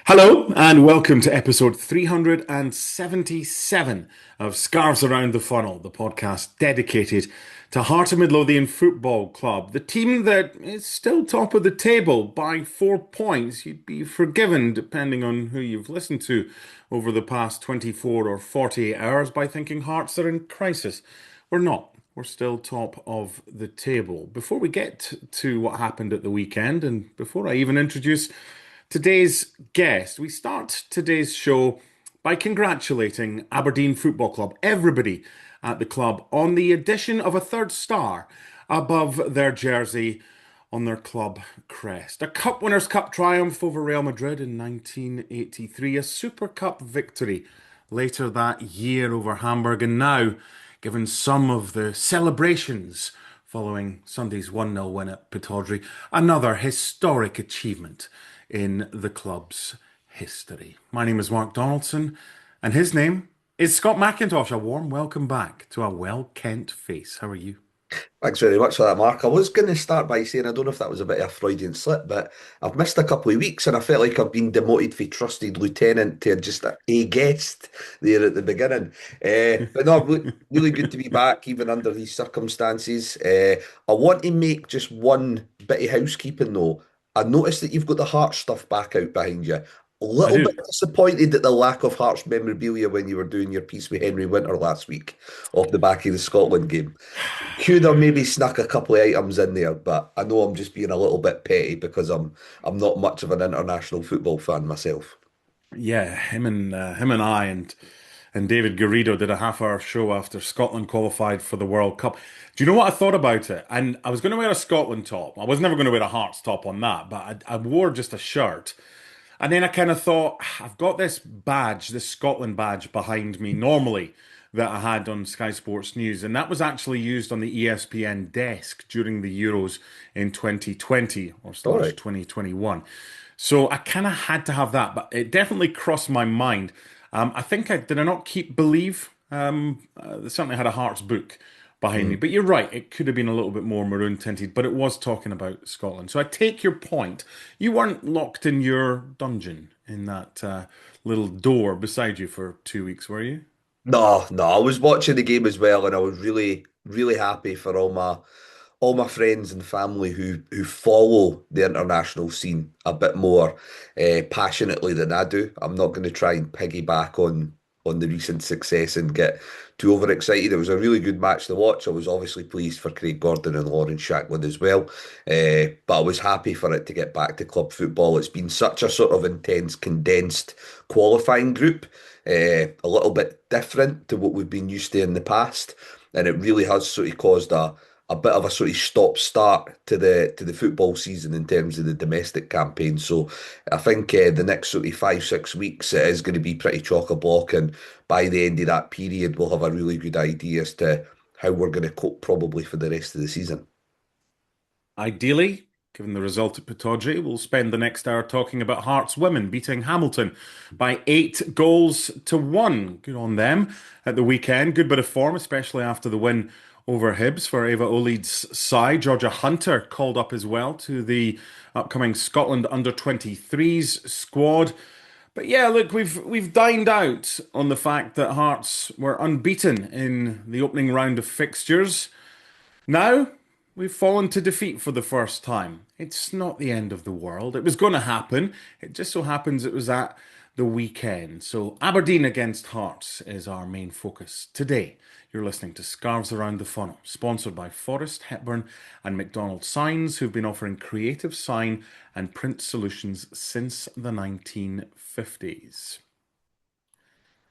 Hello and welcome to episode 377 of Scarves Around the Funnel, the podcast dedicated to Heart of Midlothian Football Club, the team that is still top of the table by 4 points. You'd be forgiven, depending on who you've listened to over the past 24 or 48 hours, by thinking Hearts are in crisis. We're not. We're still top of the table. Before we get to what happened at the weekend, and before I even introduce today's guest, we start today's show by congratulating Aberdeen Football Club, everybody at the club, on the addition of a third star above their jersey on their club crest. A Cup Winners' Cup triumph over Real Madrid in 1983, a Super Cup victory later that year over Hamburg, and now, given some of the celebrations following Sunday's 1-0 win at Pittodrie, another historic achievement in the club's history. My name is Mark Donaldson, and his name is Scott McIntosh. A warm welcome back to a well-kent face. How are you? Thanks very much for that, Mark. I was going to start by saying I don't know if that was a bit of a Freudian slip, but I've missed a couple of weeks and I felt like I've been demoted from trusted lieutenant to just a guest there at the beginning. But no, really good to be back, even under these circumstances. I want to make just one bit of housekeeping though. I noticed that you've got the Heart stuff back out behind you. A I little bit do. disappointed at the lack of Hearts memorabilia when you were doing your piece with Henry Winter last week off the back of the Scotland game. Could have maybe snuck a couple of items in there, but I know I'm just being a little bit petty because I'm not much of an international football fan myself. Yeah, him and I and David Garrido did a half-hour show after Scotland qualified for the World Cup. Do you know what I thought about it? And I was going to wear a Scotland top. I was never going to wear a Hearts top on that, but I wore just a shirt. And then I kind of thought, I've got this badge, this Scotland badge behind me normally that I had on Sky Sports News. And that was actually used on the ESPN desk during the Euros in 2020 or All slash right. 2021. So I kind of had to have that, but it definitely crossed my mind. I think did I not keep Believe? They certainly had a Hearts book behind me. Mm. But you're right, it could have been a little bit more maroon tinted, but it was talking about Scotland. So I take your point. You weren't locked in your dungeon in that little door beside you for 2 weeks, were you? No, no, I was watching the game as well, and I was really, really happy for all my friends and family who follow the international scene a bit more passionately than I do. I'm not going to try and piggyback on the recent success and get too overexcited. It was a really good match to watch. I was obviously pleased for Craig Gordon and Lawrence Shankland as well, but I was happy for it to get back to club football. It's been such a sort of intense, condensed qualifying group, a little bit different to what we've been used to in the past, and it really has sort of caused a bit of a sort of stop start to the football season in terms of the domestic campaign. So I think the next sort of 5 6 weeks it is going to be pretty chock a block, and by the end of that period we'll have a really good idea as to how we're going to cope probably for the rest of the season. Ideally, given the result at Pittodrie, we'll spend the next hour talking about Hearts women beating Hamilton by 8 goals to 1. Good on them at the weekend. Good bit of form, especially after the win over Hibs for Eva Olid's side. Georgia Hunter called up as well to the upcoming Scotland under 23s squad. But yeah, look, we've dined out on the fact that Hearts were unbeaten in the opening round of fixtures. Now, we've fallen to defeat for the first time. It's not the end of the world. It was going to happen. It just so happens it was at the weekend. So, Aberdeen against Hearts is our main focus today. You're listening to Scarves Around the Funnel, sponsored by Forrest, Hepburn, and McDonald Signs, who've been offering creative sign and print solutions since the 1950s.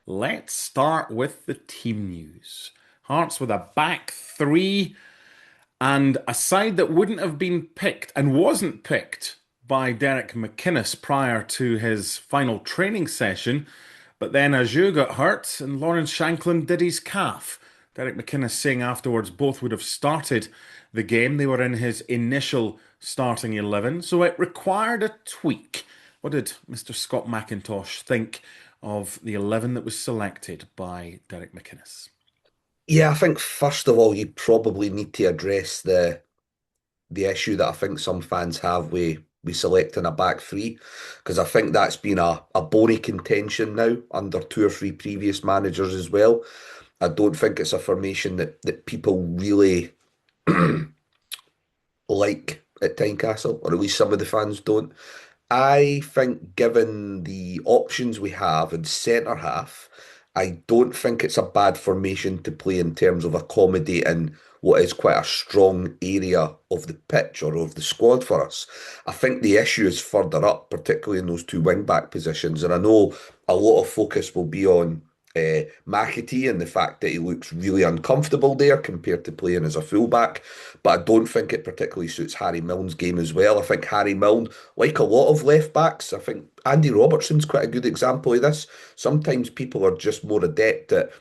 Let's start with the team news. Hearts with a back three and a side that wouldn't have been picked and wasn't picked by Derek McInnes prior to his final training session. But then Ajew got hurt and Lawrence Shankland did his calf. Derek McInnes saying afterwards both would have started the game. They were in his initial starting 11, so it required a tweak. What did Mr. Scott McIntosh think of the 11 that was selected by Derek McInnes? Yeah, I think first of all you probably need to address the issue that I think some fans have with we select in a back three, because I think that's been a bony contention now under two or three previous managers as well. I don't think it's a formation that people really like at Tynecastle, or at least some of the fans don't. I think, given the options we have in centre half, I don't think it's a bad formation to play in terms of accommodating what is quite a strong area of the pitch or of the squad for us. I think the issue is further up, particularly in those two wing back positions. And I know a lot of focus will be on McAtee and the fact that he looks really uncomfortable there compared to playing as a fullback. But I don't think it particularly suits Harry Milne's game as well. I think Harry Milne, like a lot of left backs, I think Andy Robertson's quite a good example of this. Sometimes people are just more adept at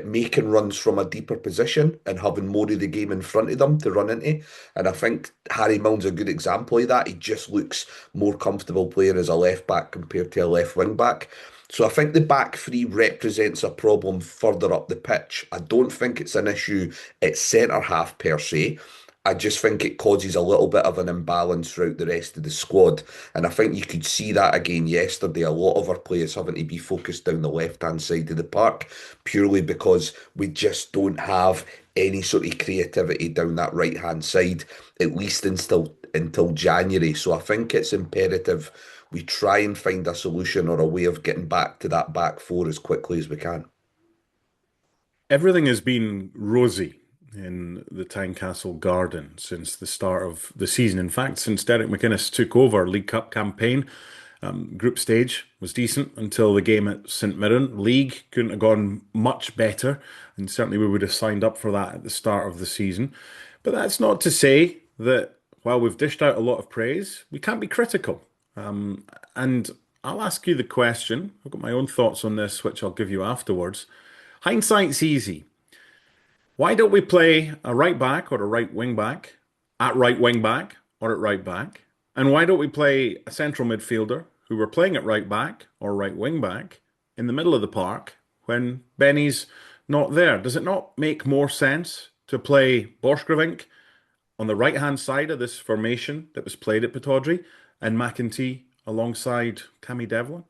making runs from a deeper position and having more of the game in front of them to run into. And I think Harry Milne's a good example of that. He just looks more comfortable playing as a left back compared to a left wing back. So I think the back three represents a problem further up the pitch. I don't think it's an issue at centre half per se. I just think it causes a little bit of an imbalance throughout the rest of the squad. And I think you could see that again yesterday. A lot of our players having to be focused down the left-hand side of the park purely because we just don't have any sort of creativity down that right-hand side, at least until January. So I think it's imperative we try and find a solution or a way of getting back to that back four as quickly as we can. Everything has been rosy in the Tynecastle Garden since the start of the season. In fact, since Derek McInnes took over League Cup campaign, group stage was decent until the game at St Mirren. League couldn't have gone much better, and certainly we would have signed up for that at the start of the season. But that's not to say that while we've dished out a lot of praise, we can't be critical. And I'll ask you the question. I've got my own thoughts on this, which I'll give you afterwards. Hindsight's easy. Why don't we play a right back or a right wing back at right wing back or at right back? And why don't we play a central midfielder who we're playing at right back or right wing back in the middle of the park when Benny's not there? Does it not make more sense to play Borchgrevink on the right hand side of this formation that was played at Pittodrie and McEntee alongside Cammy Devlin?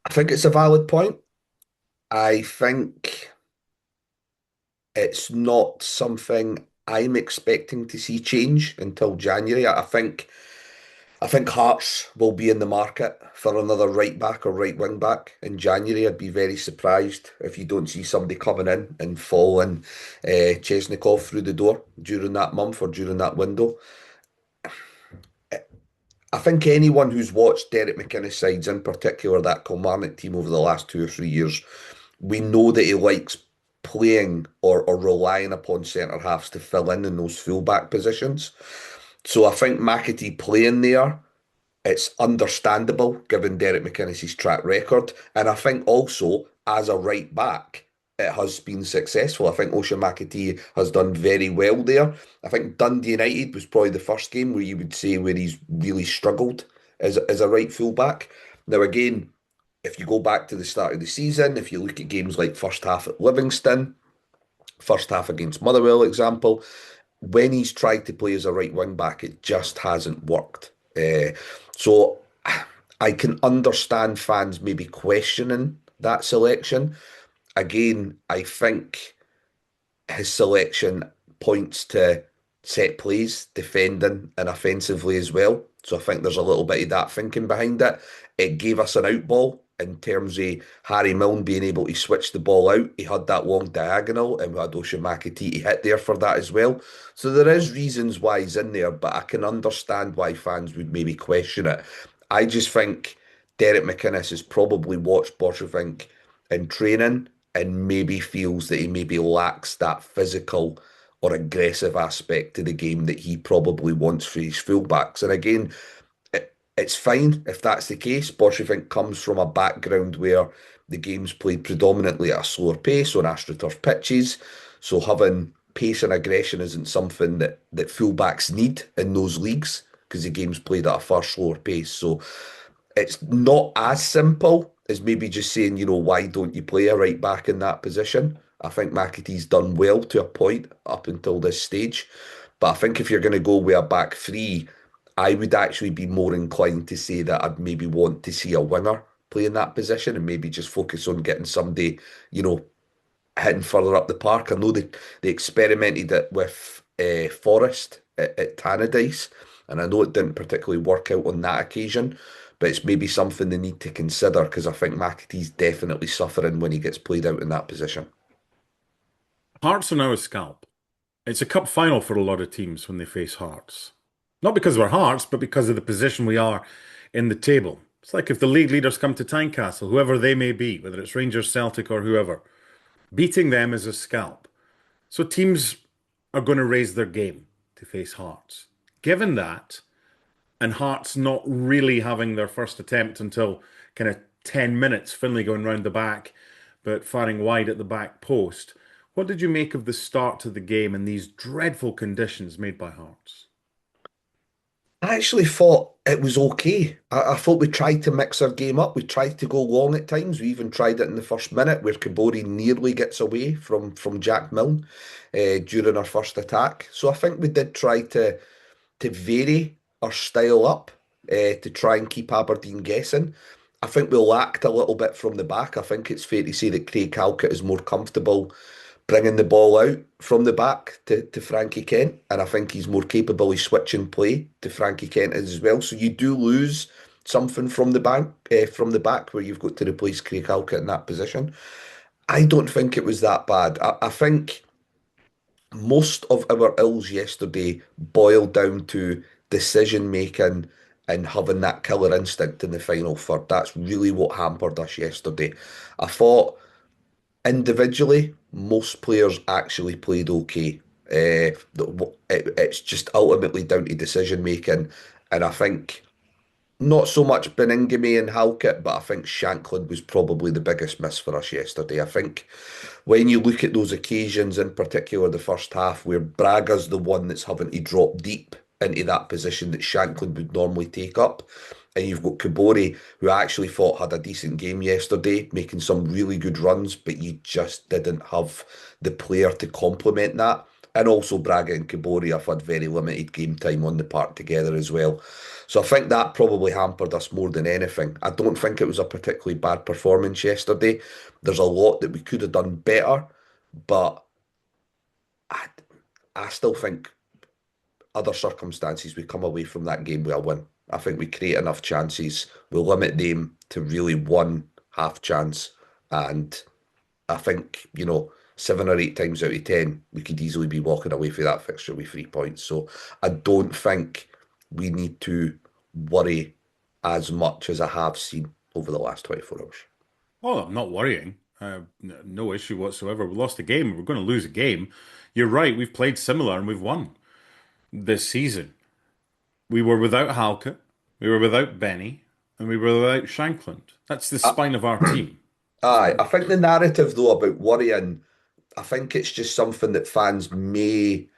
I think it's a valid point. I think it's not something I'm expecting to see change until January. I think Hearts will be in the market for another right back or right wing back in January. I'd be very surprised if you don't see somebody coming in and following Chesnikov through the door during that month or during that window. I think anyone who's watched Derek McInnes sides, in particular that Kilmarnock team over the last 2 or 3 years, we know that he likes playing or relying upon centre halves to fill in those fullback positions. So I think McAtee playing there, it's understandable given Derek McInnes' track record. And I think also as a right back, it has been successful. I think Ocean McAtee has done very well there. I think Dundee United was probably the first game where you would say where he's really struggled as a right full back. Now again, if you go back to the start of the season, if you look at games like first half at Livingston, first half against Motherwell example, when he's tried to play as a right wing back, it just hasn't worked. So I can understand fans maybe questioning that selection. Again, I think his selection points to set plays, defending and offensively as well. So I think there's a little bit of that thinking behind it. It gave us an out ball in terms of Harry Milne being able to switch the ball out. He had that long diagonal and we had Ocean McAtee hit there for that as well. So there is reasons why he's in there, but I can understand why fans would maybe question it. I just think Derek McInnes has probably watched Borchgrevink in training and maybe feels that he maybe lacks that physical or aggressive aspect to the game that he probably wants for his fullbacks. And again, it's fine if that's the case. Borchgrevink comes from a background where the game's played predominantly at a slower pace on AstroTurf pitches. So having pace and aggression isn't something that fullbacks need in those leagues because the game's played at a far slower pace. So it's not as simple as maybe just saying, why don't you play a right back in that position? I think McAtee's done well to a point up until this stage. But I think if you're going to go with a back three, I would actually be more inclined to say that I'd maybe want to see a winger play in that position and maybe just focus on getting somebody, you know, hitting further up the park. I know they experimented it with Forest at Tannadice, and I know it didn't particularly work out on that occasion, but it's maybe something they need to consider because I think McAtee's definitely suffering when he gets played out in that position. Hearts are now a scalp. It's a cup final for a lot of teams when they face Hearts. Not because we're Hearts, but because of the position we are in the table. It's like if the league leaders come to Tynecastle, whoever they may be, whether it's Rangers, Celtic, or whoever, beating them is a scalp. So teams are going to raise their game to face Hearts. Given that, and Hearts not really having their first attempt until kind of 10 minutes, Finlay going round the back, but firing wide at the back post. What did you make of the start to the game in these dreadful conditions made by Hearts? I actually thought it was okay. I thought we tried to mix our game up. We tried to go long at times. We even tried it in the first minute where Kabori nearly gets away from Jack Milne during our first attack. So I think we did try to vary our style up to try and keep Aberdeen guessing. I think we lacked a little bit from the back. I think it's fair to say that Craig Halkett is more comfortable bringing the ball out from the back to Frankie Kent, and I think he's more capable of switching play to Frankie Kent as well. So you do lose something from the back where you've got to replace Craig Halkett in that position. I don't think it was that bad. I think most of our ills yesterday boiled down to decision making and having that killer instinct in the final third. That's really what hampered us yesterday. I thought individually, most players actually played okay. It's just ultimately down to decision making, and I think not so much Beningame and Halkett, but I think Shanklin was probably the biggest miss for us yesterday. I think when you look at those occasions, in particular the first half, where Braga's the one that's having to drop deep into that position that Shanklin would normally take up, and you've got Kabori, who I actually thought had a decent game yesterday, making some really good runs, but you just didn't have the player to complement that. And also Braga and Kabori have had very limited game time on the park together as well. So I think that probably hampered us more than anything. I don't think it was a particularly bad performance yesterday. There's a lot that we could have done better, but I, I still think other circumstances we come away from that game with a win. I think we create enough chances. We limit them to really one half chance. And I think, 7 or 8 times out of 10, we could easily be walking away from that fixture with 3 points. So I don't think we need to worry as much as I have seen over the last 24 hours. Oh, I'm not worrying. No issue whatsoever. We lost a game. We're going to lose a game. You're right. We've played similar and we've won this season. We were without Halkett, we were without Benny, and we were without Shankland. That's the I, spine of our team. aye, I think the narrative though about worrying, I think it's just something that fans may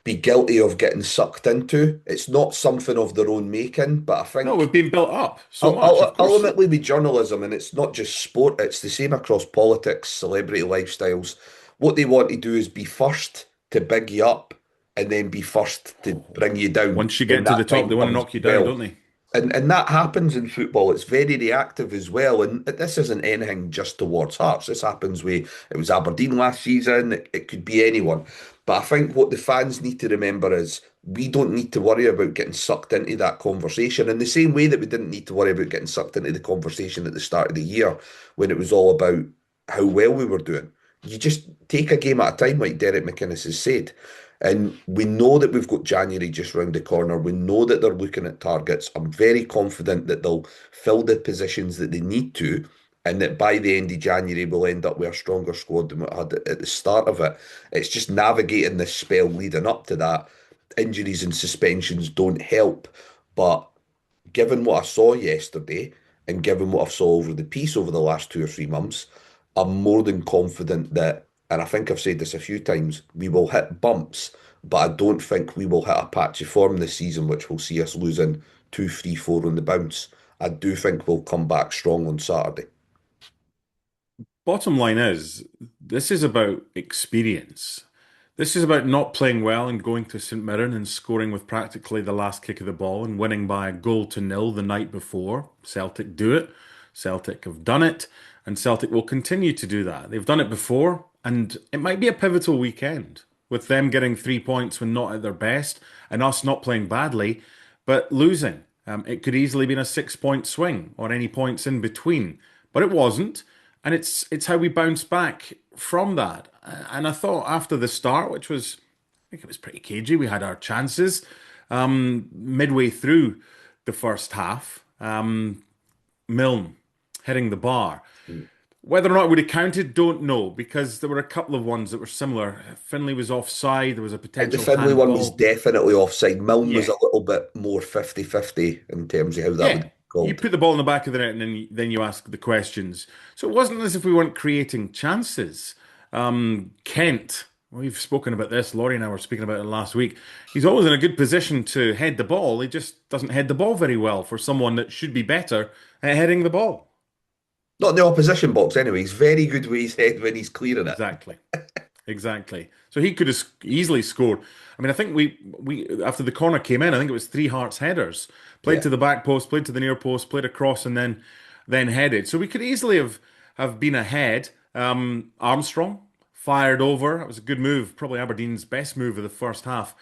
be guilty of getting sucked into. It's not something of their own making, but I No, think we've been built up so much. Of course, ultimately with journalism, and it's not just sport, it's the same across politics, celebrity lifestyles. What they want to do is be first to big you up and then be first to bring you down once you when get to the that top, time they want to comes knock you as down, well. don't they? And that happens in football. It's very reactive as well. And this isn't anything just towards Hearts. This happens with it was Aberdeen last season. It could be anyone. But I think what the fans need to remember is we don't need to worry about getting sucked into that conversation in the same way that we didn't need to worry about getting sucked into the conversation at the start of the year when it was all about how well we were doing. You just take a game at a time, like Derek McInnes has said. And we know that we've got January just round the corner. We know that they're looking at targets. I'm very confident that they'll fill the positions that they need to, and that by the end of January, we'll end up with a stronger squad than we had at the start of it. It's just navigating this spell leading up to that. Injuries and suspensions don't help. But given what I saw yesterday and given what I've saw over the piece over the last 2 or 3 months, I'm more than confident that, and I think I've said this a few times, we will hit bumps, but I don't think we will hit a patch of form this season, which will see us losing 2, 3, 4 on the bounce. I do think we'll come back strong on Saturday. Bottom line is, this is about experience. This is about not playing well and going to St Mirren and scoring with practically the last kick of the ball and winning by a goal to nil the night before. Celtic do it. Celtic have done it, and Celtic will continue to do that. They've done it before, and it might be a pivotal weekend with them getting 3 points when not at their best and us not playing badly, but losing. It could easily be a 6 point swing or any points in between, but it wasn't, and it's how we bounce back from that. And I thought after the start, which was, I think it was pretty cagey, we had our chances. Midway through the first half, Milne hitting the bar. Whether or not it would have counted, don't know, because there were a couple of ones that were similar. Finlay was offside, there was a I think the potential Finlay one was handball. definitely offside. Milne was Yeah, a little bit more 50-50 in terms of how that would yeah. be You called. put the ball in the back of the net and then you ask the questions. So it wasn't as if we weren't creating chances. Kent, we've spoken about this. Laurie and I were speaking about it last week. He's always in a good position to head the ball. He just doesn't head the ball very well for someone that should be better at heading the ball. Not in the opposition box anyway. He's very good with his head when he's clearing it. Exactly. Exactly. So he could have easily scored. I mean, I think we after the corner came in, I think it was three Hearts headers. Played Yeah. to the back post, played to the near post, played across, and then headed. So we could easily have been ahead. Armstrong fired over. It was a good move, probably Aberdeen's best move of the first half,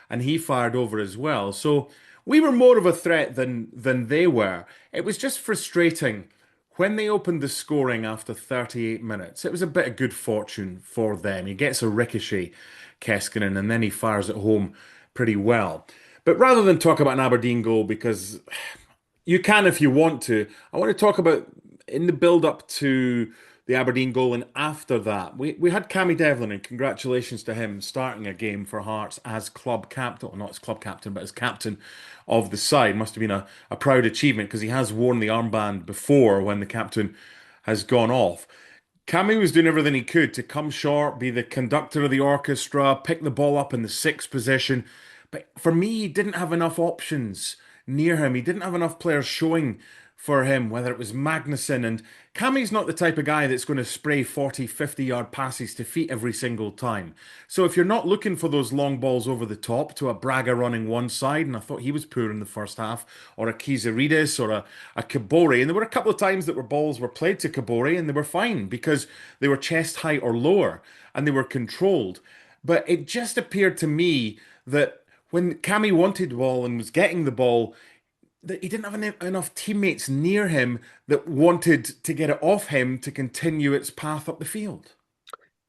and he fired over as well. So we were more of a threat than they were. It was just frustrating when they opened the scoring after 38 minutes. It was a bit of good fortune for them. He gets a ricochet, Keskinen, and then he fires it home pretty well. But rather than talk about an Aberdeen goal, because you can if you want to, I want to talk about in the build up to the Aberdeen goal and after that. We had Cammy Devlin, and congratulations to him starting a game for Hearts as club captain, well, not as club captain, but as captain of the side. Must have been a proud achievement because he has worn the armband before when the captain has gone off. Cammy was doing everything he could to come short, be the conductor of the orchestra, pick the ball up in the sixth position. But for me, he didn't have enough options near him. He didn't have enough players showing for him, whether it was Magnuson. And Cammy's not the type of guy that's going to spray 40, 50-yard passes to feet every single time. So if you're not looking for those long balls over the top to a Braga running one side, and I thought he was poor in the first half, or a Kizaridis or a Kabore, and there were a couple of times that were balls were played to Kabore and they were fine because they were chest height or lower and they were controlled. But it just appeared to me that when Cammy wanted the ball and was getting the ball, that he didn't have enough teammates near him that wanted to get it off him to continue its path up the field.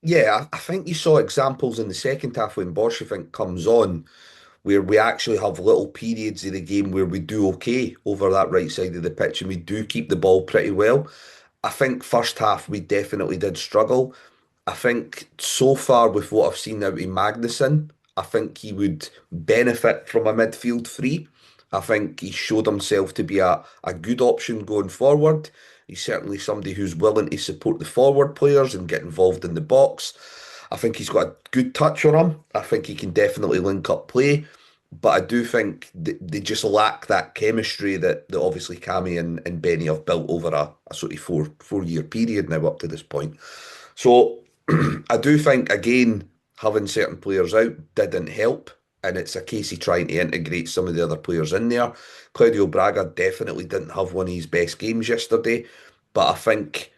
Yeah, I think you saw examples in the second half when Borshavink comes on, where we actually have little periods of the game where we do okay over that right side of the pitch and we do keep the ball pretty well. I think first half we definitely did struggle. I think so far with what I've seen out of Magnuson, I think he would benefit from a midfield three. I think he showed himself to be a good option going forward. He's certainly somebody who's willing to support the forward players and get involved in the box. I think he's got a good touch on him. I think he can definitely link up play. But I do think they just lack that chemistry that obviously Cammy and Benny have built over a sort of four-year period now up to this point. So I do think again having certain players out didn't help, and it's a case of trying to integrate some of the other players in there. Claudio Braga definitely didn't have one of his best games yesterday, but I think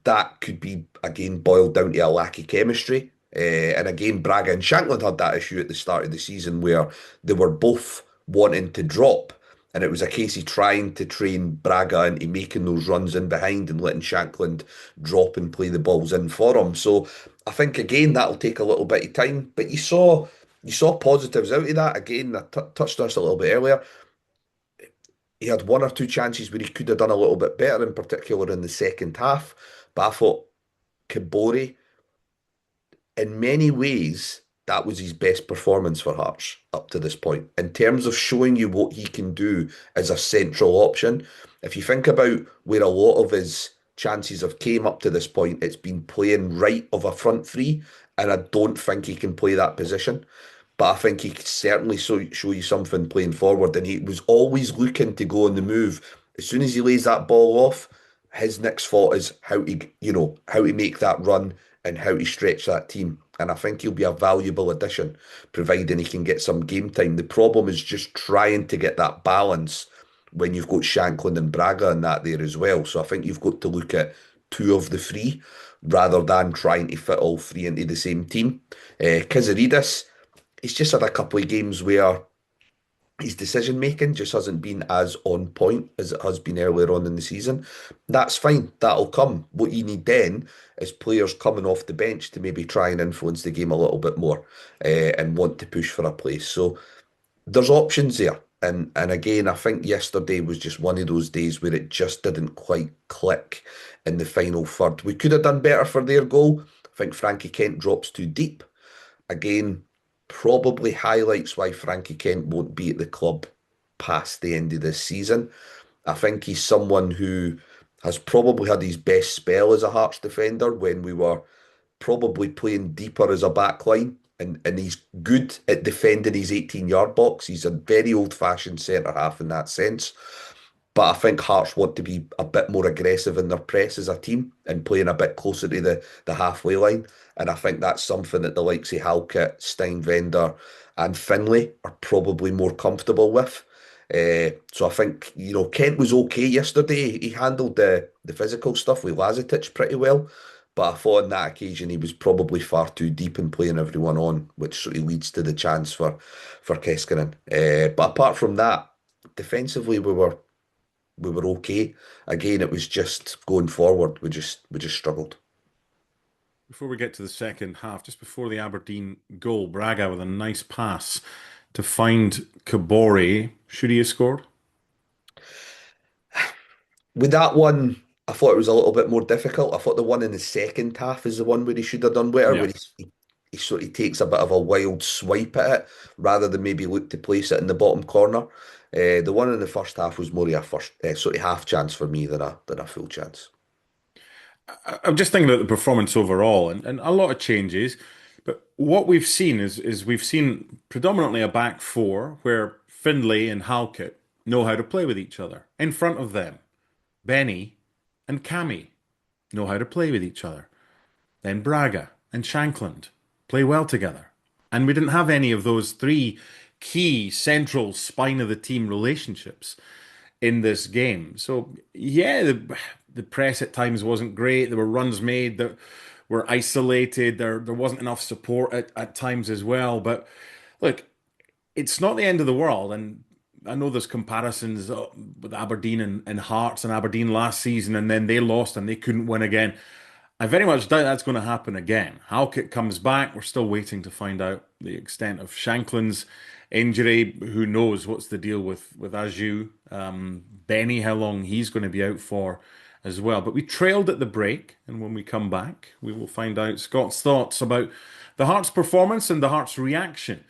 that could be again boiled down to a lack of chemistry. And again, Braga and Shanklin had that issue at the start of the season where they were both wanting to drop. And it was a case of trying to train Braga into making those runs in behind and letting Shankland drop and play the balls in for him. So I think again that'll take a little bit of time. But you saw positives out of that. Again, I touched on this a little bit earlier. He had one or two chances where he could have done a little bit better, in particular in the second half. But I thought Kabori, in many ways, that was his best performance for Hearts up to this point. In terms of showing you what he can do as a central option, if you think about where a lot of his chances have came up to this point, it's been playing right of a front three, and I don't think he can play that position. But I think he could certainly show you something playing forward, and he was always looking to go on the move. As soon as he lays that ball off, his next thought is how to make that run and how to stretch that team. and I think he'll be a valuable addition, providing he can get some game time. The problem is just trying to get that balance when you've got Shankland and Braga and that there as well. So I think you've got to look at two of the three rather than trying to fit all three into the same team. Kizaridis, he's just had a couple of games where his decision making just hasn't been as on point as it has been earlier on in the season. That's fine. That'll come. What you need then is players coming off the bench to maybe try and influence the game a little bit more and want to push for a place. So there's options there. And again, I think yesterday was just one of those days where it just didn't quite click in the final third. We could have done better for their goal. I think Frankie Kent drops too deep. Again, probably highlights why Frankie Kent won't be at the club past the end of this season. I think he's someone who has probably had his best spell as a Hearts defender when we were probably playing deeper as a backline. And he's good at defending his 18-yard box. He's a very old-fashioned centre half in that sense. But I think Hearts want to be a bit more aggressive in their press as a team and playing a bit closer to the halfway line. And I think that's something that the likes of Halkett, Steinvender, and Finlay are probably more comfortable with. So I think, Kent was okay yesterday. He handled the physical stuff with Lazetic pretty well. But I thought on that occasion he was probably far too deep in playing everyone on, which sort of leads to the chance for Keskinen. But apart from that, defensively we were okay. Again, it was just going forward. We just struggled. Before we get to the second half, just before the Aberdeen goal, Braga with a nice pass to find Kabore. Should he have scored? With that one, I thought it was a little bit more difficult. I thought the one in the second half is the one where he should have done better, Yeah. where he sort of takes a bit of a wild swipe at it rather than maybe look to place it in the bottom corner. The one in the first half was more of a first sort of half chance for me than a full chance. I'm just thinking about the performance overall and a lot of changes. But what we've seen is we've seen predominantly a back four where Findlay and Halkett know how to play with each other. In front of them, Benny and Cammy know how to play with each other. Then Braga and Shankland play well together. And we didn't have any of those three key central spine of the team relationships in this game. So yeah, the press at times wasn't great. There were runs made that were isolated. There wasn't enough support at times as well. But look, it's not the end of the world. And I know there's comparisons with Aberdeen and Hearts and Aberdeen last season, and then they lost and they couldn't win again. I very much doubt that's going to happen again. Halkett comes back. We're still waiting to find out the extent of Shankland's injury. Who knows what's the deal with Aju? Benny, how long he's going to be out for as well. But we trailed at the break, and when we come back, we will find out Scott's thoughts about the Hearts' performance and the Hearts' reaction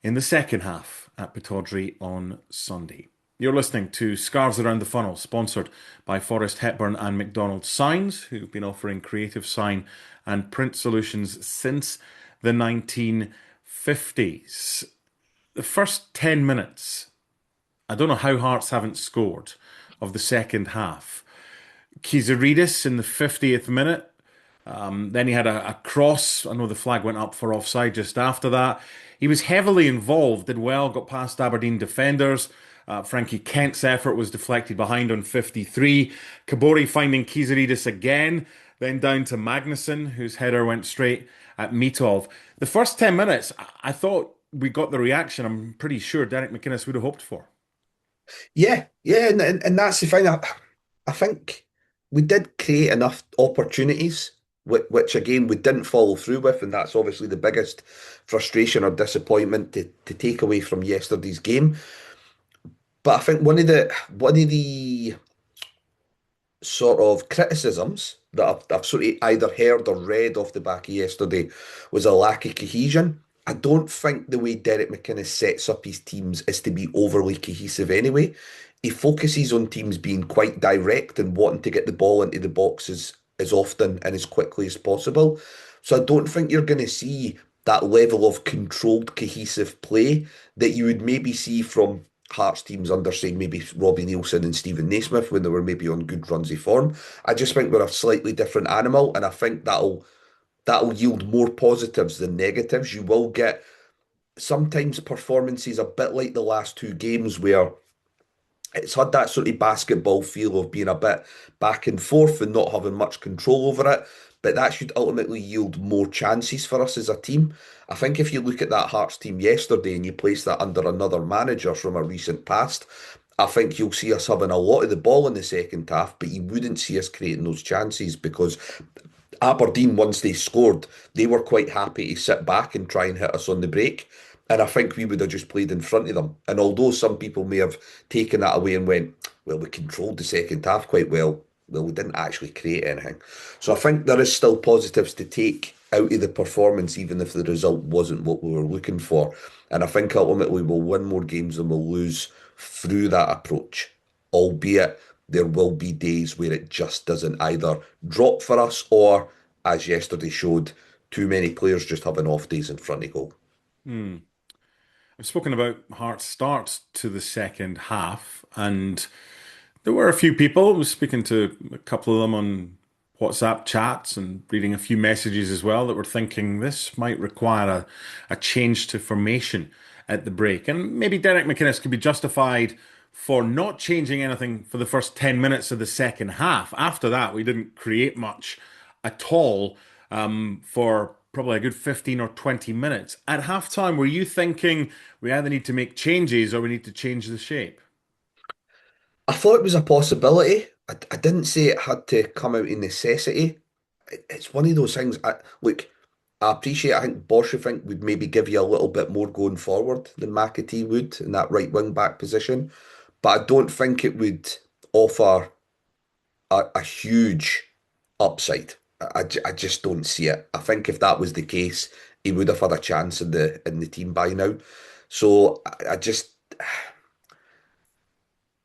in the second half at Pittodrie on Sunday. You're listening to Scarves Around the Funnel, sponsored by Forrest Hepburn and McDonald Signs, who've been offering creative sign and print solutions since the 1950s. The first 10 minutes, I don't know how Hearts haven't scored of the second half. Kizaridis in the 50th minute. Then he had a cross. I know the flag went up for offside just after that. He was heavily involved, did well, got past Aberdeen defenders. Frankie Kent's effort was deflected behind on 53. Kabore finding Kizaridis again, then down to Magnuson, whose header went straight at Mitov. The first 10 minutes, I thought we got the reaction I'm pretty sure Derek McInnes would have hoped for. Yeah, yeah, and that's the thing. I think we did create enough opportunities, which again we didn't follow through with, and that's obviously the biggest frustration or disappointment to take away from yesterday's game. But I think one of the sort of criticisms that I've sort of either heard or read off the back of yesterday was a lack of cohesion. I don't think the way Derek McInnes sets up his teams is to be overly cohesive anyway. He focuses on teams being quite direct and wanting to get the ball into the boxes as often and as quickly as possible. So I don't think you're going to see that level of controlled, cohesive play that you would maybe see from Hearts teams under, say, maybe Robbie Neilson and Stephen Naismith when they were maybe on good runs of form. I just think we're a slightly different animal, and I think that'll that'll yield more positives than negatives. You will get sometimes performances a bit like the last two games where it's had that sort of basketball feel of being a bit back and forth and not having much control over it. But that should ultimately yield more chances for us as a team. I think if you look at that Hearts team yesterday and you place that under another manager from a recent past, I think you'll see us having a lot of the ball in the second half, but you wouldn't see us creating those chances because Aberdeen, once they scored, they were quite happy to sit back and try and hit us on the break. And I think we would have just played in front of them. And although some people may have taken that away and went, well, we controlled the second half quite well, well, we didn't actually create anything. So I think there is still positives to take out of the performance, even if the result wasn't what we were looking for. And I think ultimately we'll win more games than we'll lose through that approach, albeit there will be days where it just doesn't either drop for us or, as yesterday showed, too many players just having off days in front of goal. Hmm. I've spoken about Hearts' start to the second half, and there were a few people. I was speaking to a couple of them on WhatsApp chats and reading a few messages as well that were thinking this might require a change to formation at the break. And maybe Derek McInnes could be justified for not changing anything for the first 10 minutes of the second half. After that, we didn't create much at all for probably a good 15 or 20 minutes. At halftime, were you thinking we either need to make changes or we need to change the shape? I thought it was a possibility. I didn't say it had to come out in necessity. It's one of those things. Look, I appreciate. I think Boschevink would maybe give you a little bit more going forward than McAtee would in that right wing back position, but I don't think it would offer a huge upside. I just don't see it. I think if that was the case, he would have had a chance in the team by now. So I just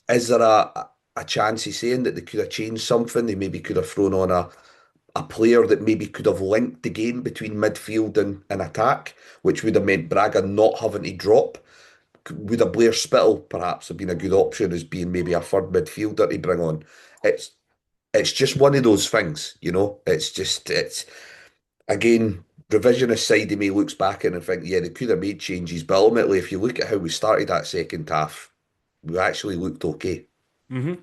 is there a chance he's saying that they could have changed something? They maybe could have thrown on a player that maybe could have linked the game between midfield and attack, which would have meant Braga not having to drop. Would a Blair Spittle perhaps have been a good option as being maybe a third midfielder to bring on? It's it's just one of those things, you know. It's again, revisionist side of me looks back and think, yeah, they could have made changes, but ultimately, if you look at how we started that second half, we actually looked okay. Hmm.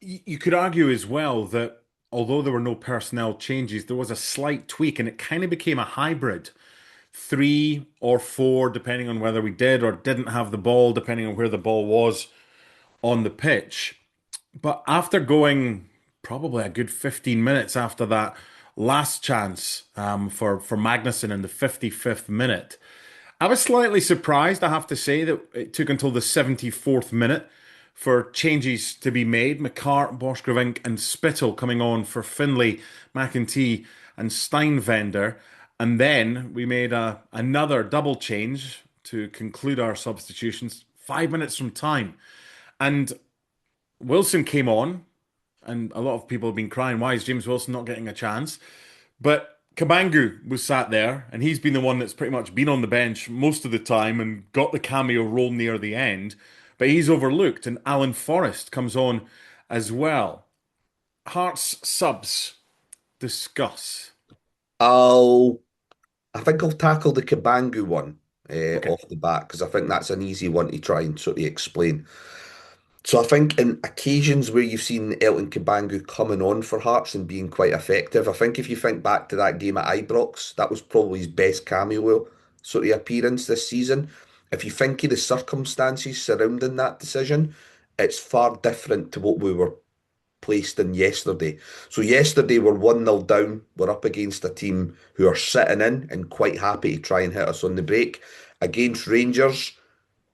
You could argue as well that although there were no personnel changes, there was a slight tweak and it kind of became a hybrid. Three or four, depending on whether we did or didn't have the ball, depending on where the ball was on the pitch. But after going probably a good 15 minutes after that last chance for Magnuson in the 55th minute, I was slightly surprised, I have to say, that it took until the 74th minute for changes to be made. McCart, Borchgrevink, and Spittle coming on for Finlay, McEntee, and Steinvender. And then we made another double change to conclude our substitutions 5 minutes from time. And Wilson came on, and a lot of people have been crying, why is James Wilson not getting a chance? But Kabangu was sat there, and he's been the one that's pretty much been on the bench most of the time and got the cameo role near the end. But he's overlooked, and Alan Forrest comes on as well. Hearts subs, discuss. I'll, I think I'll tackle the Kabangu one Okay. off the bat because I think that's an easy one to try and sort of explain. So I think in occasions where you've seen Elton Kabangu coming on for Hearts and being quite effective, I think if you think back to that game at Ibrox, that was probably his best cameo sort of appearance this season. If you think of the circumstances surrounding that decision, it's far different to what we were placed in yesterday. So yesterday we're 1-0 down. We're up against a team who are sitting in and quite happy to try and hit us on the break. Against Rangers,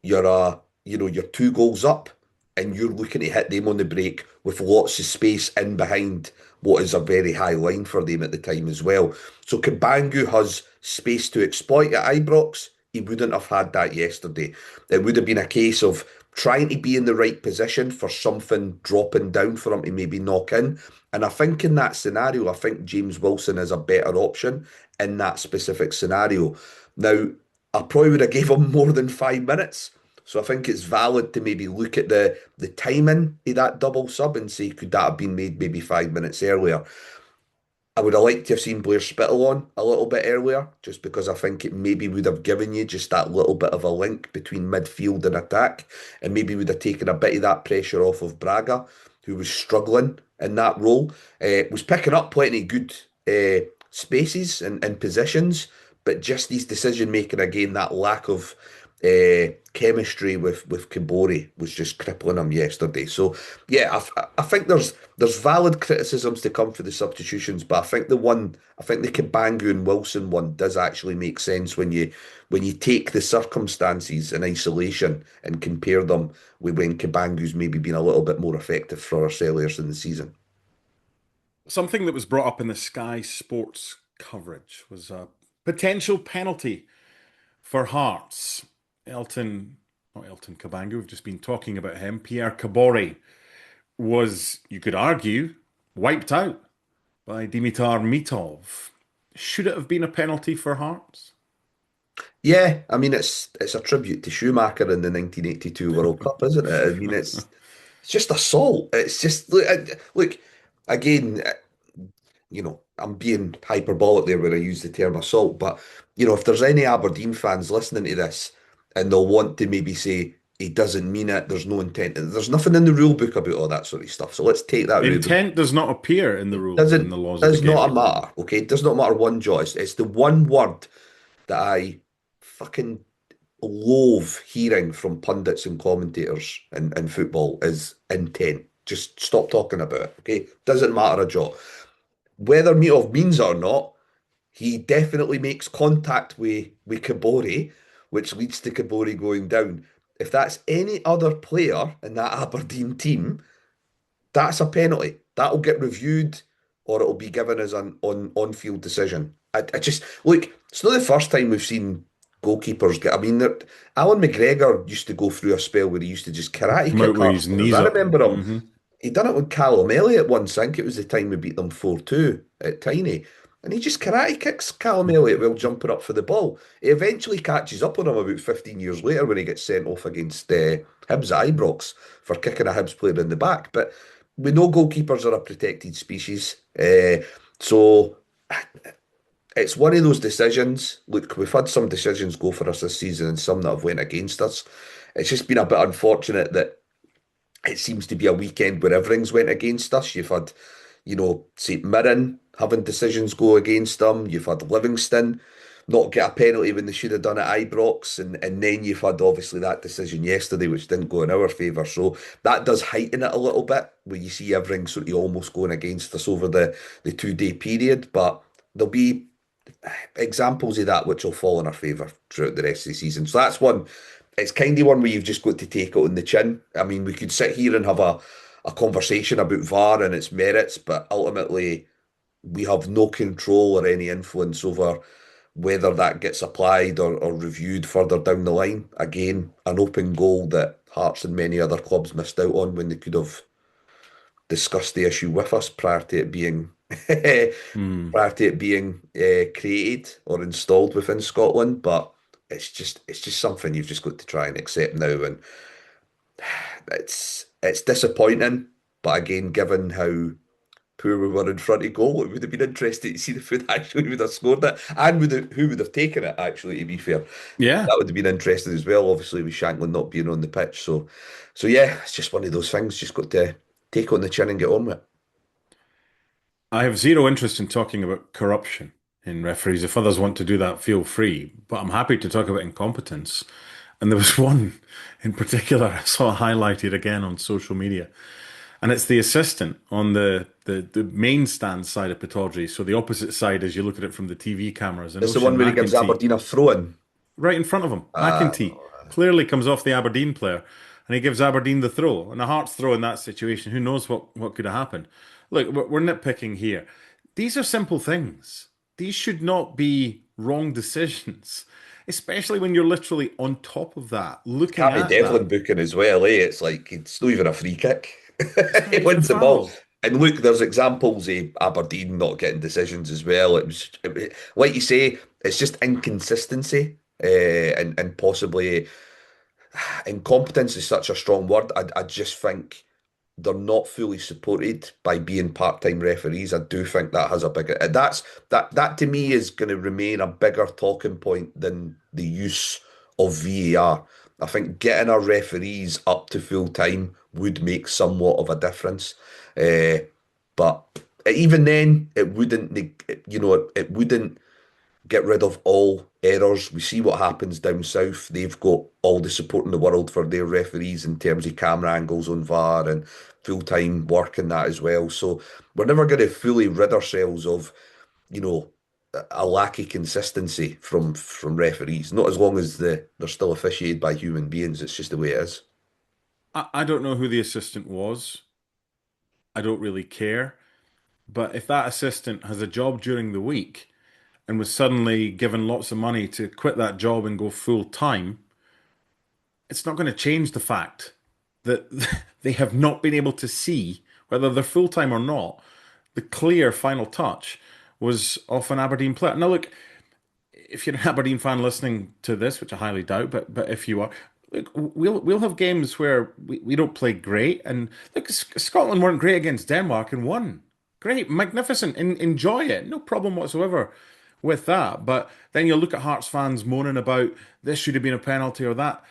you're 2 goals up and you're looking to hit them on the break with lots of space in behind what is a very high line for them at the time as well. So Kabangu has space to exploit at Ibrox. He wouldn't have had that yesterday. It would have been a case of trying to be in the right position for something dropping down for him to maybe knock in. And I think in that scenario, I think James Wilson is a better option in that specific scenario. Now, I probably would have gave him more than 5 minutes. So I think it's valid to maybe look at the timing of that double sub and say, could that have been made maybe 5 minutes earlier? I would have liked to have seen Blair Spittle on a little bit earlier, just because I think it maybe would have given you just that little bit of a link between midfield and attack, and maybe would have taken a bit of that pressure off of Braga, who was struggling in that role. Was picking up plenty good spaces and positions, but just his decision making again, that lack of chemistry with Kibori was just crippling him yesterday. So yeah, I think there's valid criticisms to come for the substitutions, but I think the Cabangu and Wilson one does actually make sense when you take the circumstances in isolation and compare them with when Cabangu's maybe been a little bit more effective for us earlier in the season. Something that was brought up in the Sky Sports coverage was a potential penalty for Hearts. Not Elton Kabangu, we've just been talking about him. Pierre Kabore was, you could argue, wiped out by Dimitar Mitov. Should it have been a penalty for Hearts? Yeah, I mean it's a tribute to Schumacher in the 1982 World Cup, isn't it? I mean it's just assault. It's just look again. I'm being hyperbolic there when I use the term assault, but if there's any Aberdeen fans listening to this and they'll want to maybe say he doesn't mean it, there's no intent, there's nothing in the rule book about all that sort of stuff. So let's take that route. Intent does not appear in the It rules, in the laws of the does game. not matter, okay? It does not matter one jot. It's the one word that I fucking loathe hearing from pundits and commentators in football is intent. Just stop talking about it, okay? Doesn't matter a jot. Whether Mitov means it or not, he definitely makes contact with Kabore, which leads to Kabore going down. If that's any other player in that Aberdeen team, that's a penalty. That'll get reviewed or it'll be given as an on-field decision. I just look, it's not the first time we've seen goalkeepers get. I mean, Alan McGregor used to go through a spell where he used to just karate Come out kick with Hearts his players. knees I up. remember him. Hmm. He done it with Callum Elliott once. I think it was the time we beat them 4-2 at Tiny. And he just karate kicks Callum Elliott while jumping up for the ball. He eventually catches up on him about 15 years later when he gets sent off against Hibs at Ibrox for kicking a Hibs player in the back. But we know goalkeepers are a protected species. So it's one of those decisions. Look, we've had some decisions go for us this season and some that have went against us. It's just been a bit unfortunate that it seems to be a weekend where everything's went against us. You've had, St Mirren having decisions go against them. You've had Livingston not get a penalty when they should have done at Ibrox. And then you've had obviously that decision yesterday, which didn't go in our favour. So that does heighten it a little bit, where you see everything sort of almost going against us over the 2 day period. But there'll be examples of that which will fall in our favour throughout the rest of the season. So that's one. It's kind of one where you've just got to take it on the chin. I mean, we could sit here and have a conversation about VAR and its merits, but ultimately we have no control or any influence over whether that gets applied or reviewed further down the line. Again, an open goal that Hearts and many other clubs missed out on when they could have discussed the issue with us prior to it being Hmm. created or installed within Scotland. But it's just something you've just got to try and accept now, and it's disappointing. But again, given how poor we were in front of goal, it would have been interesting to see if who actually would have scored it and who would have taken it. Actually, to be fair, Yeah, that would have been interesting as well. Obviously, with Shanklin not being on the pitch, so yeah, it's just one of those things. Just got to take it on the chin and get on with it. I have zero interest in talking about corruption in referees. If others want to do that, feel free. But I'm happy to talk about incompetence. And there was one in particular I saw highlighted again on social media. And it's the assistant on the main stand side of Pittodrie. So the opposite side as you look at it from the TV cameras. And It's the Ocean one where he gives McEntee, Aberdeen a throw in. right in front of him. Uh, McEntee clearly comes off the Aberdeen player and he gives Aberdeen the throw. And a Hearts throw in that situation, who knows what could have happened. Look, we're nitpicking here. These are simple things. These should not be wrong decisions, especially when you're literally on top of that, looking Cammy at that. Devlin booking as well, eh? It's like it's not even a free kick. It's not He even a wins the ball. foul. And look, there's examples of Aberdeen not getting decisions as well. Like you say, it's just inconsistency, and possibly incompetence is such a strong word. I just think they're not fully supported by being part-time referees. I do think that has a bigger that to me is going to remain a bigger talking point than the use of VAR. I think getting our referees up to full time would make somewhat of a difference. But even then, it wouldn't, it wouldn't get rid of all errors. We see what happens down south. They've got all the support in the world for their referees in terms of camera angles on VAR and full-time work and that as well. So we're never going to fully rid ourselves of, you know, a lack of consistency from referees. Not as long as they're still officiated by human beings. It's just the way it is. I don't know who the assistant was. I don't really care. But if that assistant has a job during the week and was suddenly given lots of money to quit that job and go full time, it's not going to change the fact that they have not been able to see, whether they're full time or not, the clear final touch was off an Aberdeen player. Now, look, if you're an Aberdeen fan listening to this, which I highly doubt, but if you are, look, we'll have games where we don't play great, and look, Scotland weren't great against Denmark and won. Great, magnificent, enjoy it, no problem whatsoever with that. But then you'll look at Hearts fans moaning about this should have been a penalty or that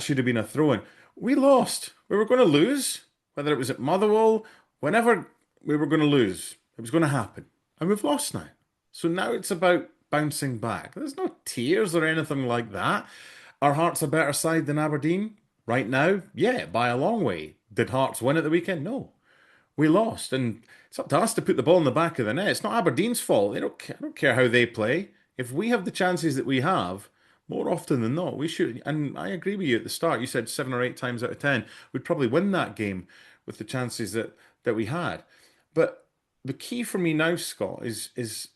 should have been a throw-in. We lost. We were going to lose, whether it was at Motherwell, whenever we were going to lose, it was going to happen, and we've lost now. So now it's about bouncing back. There's no tears or anything like that. Are Hearts a better side than Aberdeen right now? Yeah, by a long way. Did Hearts win at the weekend? No. We lost, and it's up to us to put the ball in the back of the net. It's not Aberdeen's fault. They don't care, I don't care how they play. If we have the chances that we have, more often than not, we should. And I agree with you at the start. You said 7 or 8 times out of 10, we'd probably win that game with the chances that we had. But the key for me now, Scott, is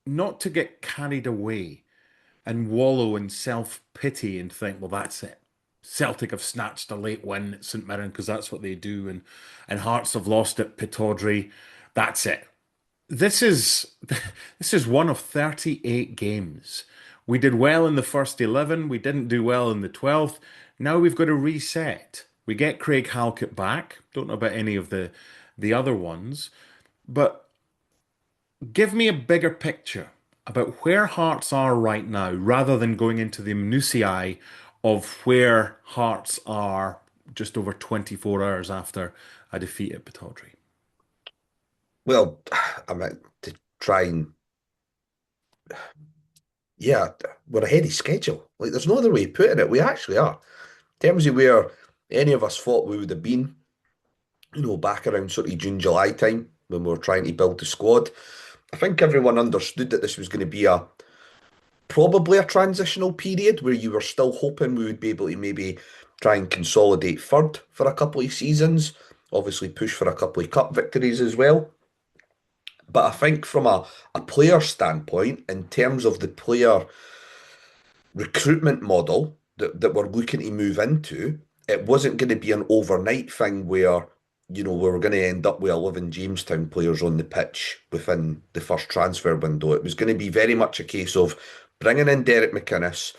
not to get carried away and wallow in self-pity and think, well, that's it. Celtic have snatched a late win at St Mirren because that's what they do, and Hearts have lost at Pittodrie. That's it. This is this is one of 38 games. We did well in the first 11. We didn't do well in the 12th. Now we've got to reset. We get Craig Halkett back. Don't know about any of the other ones, but give me a bigger picture about where Hearts are right now, rather than going into the minutiae of where Hearts are just over 24 hours after a defeat at Pittodrie. Well, I meant to try and yeah, we're ahead of schedule. Like there's no other way of putting it. We actually are. In terms of where any of us thought we would have been, back around sort of June, July time when we were trying to build the squad. I think everyone understood that this was going to be probably a transitional period where you were still hoping we would be able to maybe try and consolidate third for a couple of seasons, obviously push for a couple of cup victories as well. But I think from a player standpoint, in terms of the player recruitment model that we're looking to move into, it wasn't going to be an overnight thing where, we were going to end up with 11 Jamestown players on the pitch within the first transfer window. It was going to be very much a case of bringing in Derek McInnes,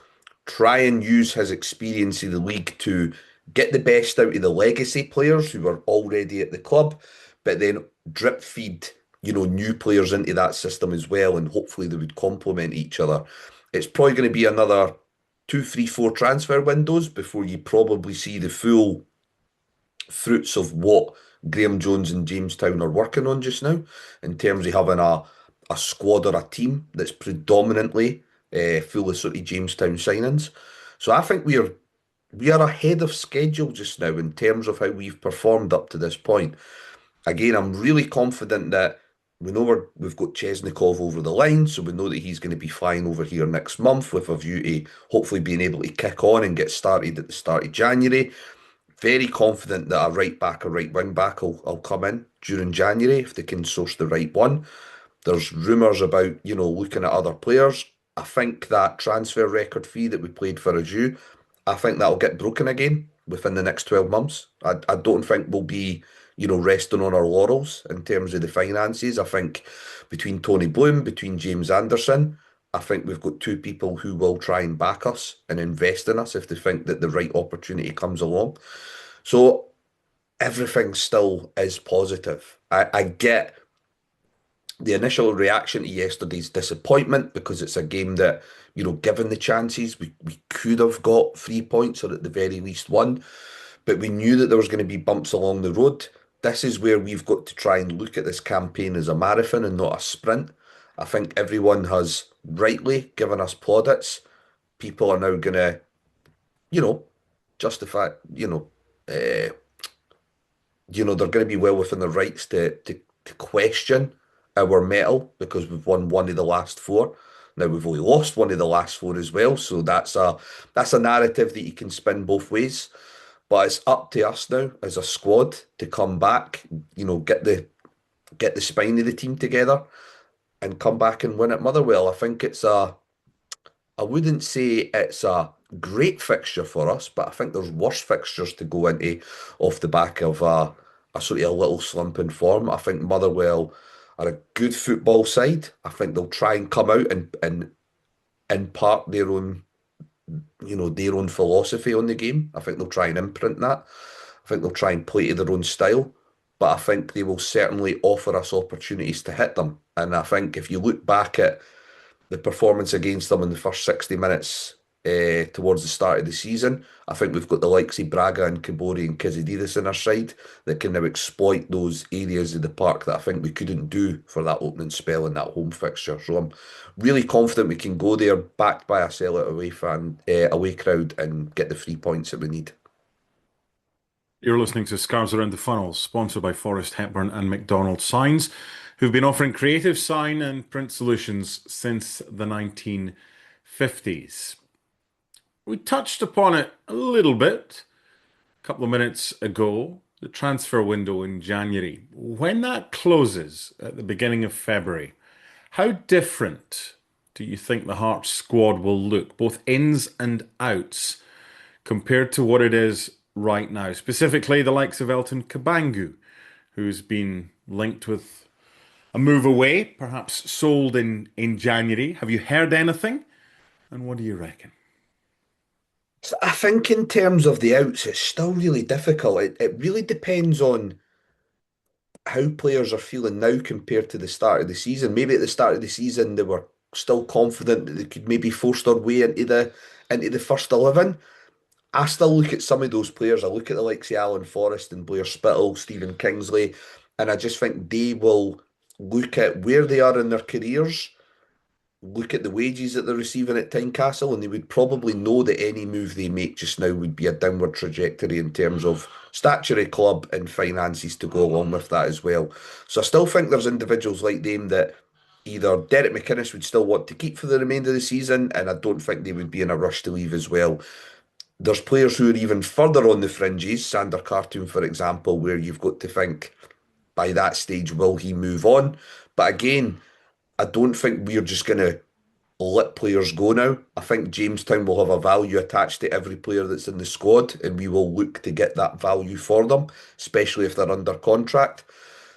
try and use his experience in the league to get the best out of the legacy players who were already at the club, but then drip feed, new players into that system as well, and hopefully they would complement each other. It's probably going to be another 2, 3, 4 transfer windows before you probably see the full fruits of what Graham Jones and Jamestown are working on just now in terms of having a squad or a team that's predominantly full of sort of Jamestown signings. So I think we are ahead of schedule just now in terms of how we've performed up to this point. Again, I'm really confident that we know we've got Chesnikov over the line, so we know that he's going to be flying over here next month with a view to hopefully being able to kick on and get started at the start of January. Very confident that a right back, a right wing back will come in during January if they can source the right one. There's rumours about, looking at other players. I think that transfer record fee that we played for Aju, I think that'll get broken again within the next 12 months. I don't think we'll be, resting on our laurels in terms of the finances. I think between Tony Bloom, between James Anderson, I think we've got two people who will try and back us and invest in us if they think that the right opportunity comes along. So everything still is positive. I get the initial reaction to yesterday's disappointment because it's a game that, given the chances, we could have got 3 points or at the very least one, but we knew that there was going to be bumps along the road. This is where we've got to try and look at this campaign as a marathon and not a sprint. I think everyone has rightly given us plaudits. People are now going to, you know, justify, uh, they're going to be well within their rights to question our mettle because we've won one of the last four. Now we've only lost one of the last four as well, so that's a narrative that you can spin both ways. But it's up to us now as a squad to come back, get the spine of the team together and come back and win at Motherwell. I wouldn't say it's a great fixture for us, but I think there's worse fixtures to go into off the back of a sort of a little slump in form. I think Motherwell are a good football side. I think they'll try and come out and impart their own philosophy on the game. I think they'll try and imprint that. I think they'll try and play to their own style. But I think they will certainly offer us opportunities to hit them. And I think if you look back at the performance against them in the first 60 minutes towards the start of the season. I think we've got the likes of Braga and Kabori and Kizididis in our side that can now exploit those areas of the park that I think we couldn't do for that opening spell in that home fixture. So I'm really confident we can go there backed by a sellout away crowd and get the 3 points that we need. You're listening to Scarves Around the Funnel, sponsored by Forrest Hepburn and McDonald Signs, who've been offering creative sign and print solutions since the 1950s. We touched upon it a little bit a couple of minutes ago, the transfer window in January. When that closes at the beginning of February, how different do you think the Hearts squad will look, both ins and outs, compared to what it is right now? Specifically, the likes of Elton Kabangu, who's been linked with a move away, perhaps sold in January. Have you heard anything? And what do you reckon? So I think in terms of the outs, it's still really difficult. It really depends on how players are feeling now compared to the start of the season. Maybe at the start of the season they were still confident that they could maybe force their way into the first 11. I still look at some of those players. I look at the likes of Alan Forrest and Blair Spittle, Stephen Kingsley, and I just think they will look at where they are in their careers, look at the wages that they're receiving at Tynecastle, and they would probably know that any move they make just now would be a downward trajectory in terms of statutory club and finances to go along with that as well. So I still think there's individuals like them that either Derek McInnes would still want to keep for the remainder of the season, and I don't think they would be in a rush to leave as well. There's players who are even further on the fringes, Sander Khartoum, for example, where you've got to think by that stage, will he move on? But again, I don't think we're just going to let players go now. I think Jamestown will have a value attached to every player that's in the squad, and we will look to get that value for them, especially if they're under contract.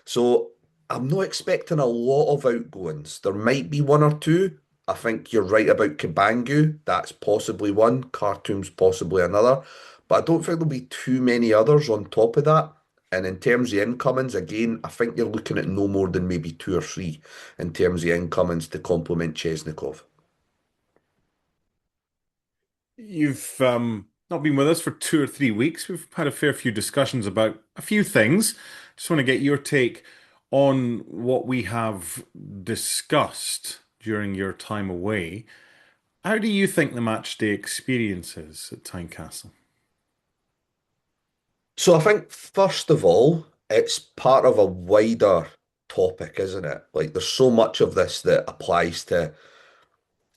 So I'm not expecting a lot of outgoings. There might be one or two. I think you're right about Kabangu. That's possibly one. Khartoum's possibly another. But I don't think there'll be too many others on top of that. And in terms of incomings, again, I think you're looking at no more than maybe two or three in terms of incomings to complement Chesnikov. You've not been with us for 2 or 3 weeks. We've had a fair few discussions about a few things. Just want to get your take on what we have discussed during your time away. How do you think the match day experience is at Tynecastle? So I think, first of all, it's part of a wider topic, isn't it? Like, there's so much of this that applies to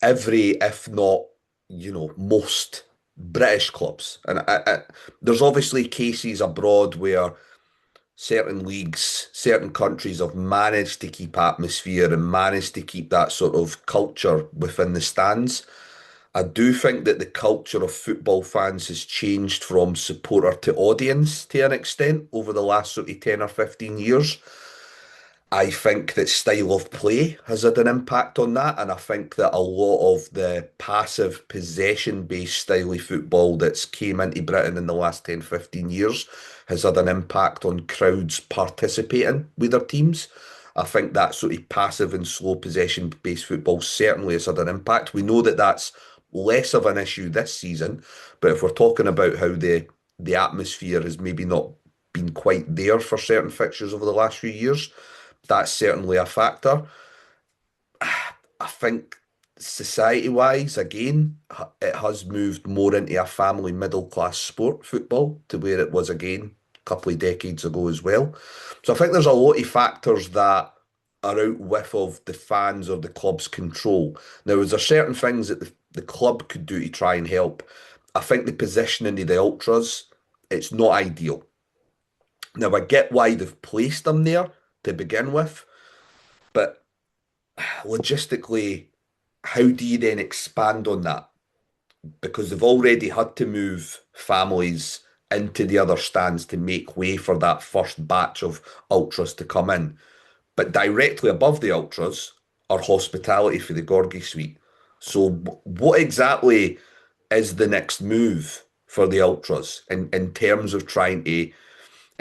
every, if not, most British clubs. And there's obviously cases abroad where certain leagues, certain countries have managed to keep atmosphere and managed to keep that sort of culture within the stands. I do think that the culture of football fans has changed from supporter to audience to an extent over the last sort of 10 or 15 years. I think that style of play has had an impact on that, and I think that a lot of the passive possession-based style of football that's came into Britain in the last 10, 15 years has had an impact on crowds participating with their teams. I think that sort of passive and slow possession-based football certainly has had an impact. We know that that's less of an issue this season, but if we're talking about how the atmosphere has maybe not been quite there for certain fixtures over the last few years, that's certainly a factor. I think society wise, again, it has moved more into a family middle class sport, football, to where it was again a couple of decades ago as well. So I think there's a lot of factors that are out with of the fans or the club's control. Now, is there certain things that the club could do to try and help? I think the positioning of the ultras, it's not ideal. Now, I get why they've placed them there to begin with, but logistically, how do you then expand on that? Because they've already had to move families into the other stands to make way for that first batch of ultras to come in. But directly above the ultras are hospitality for the Gorgie Suite. So, what exactly is the next move for the ultras in terms of trying to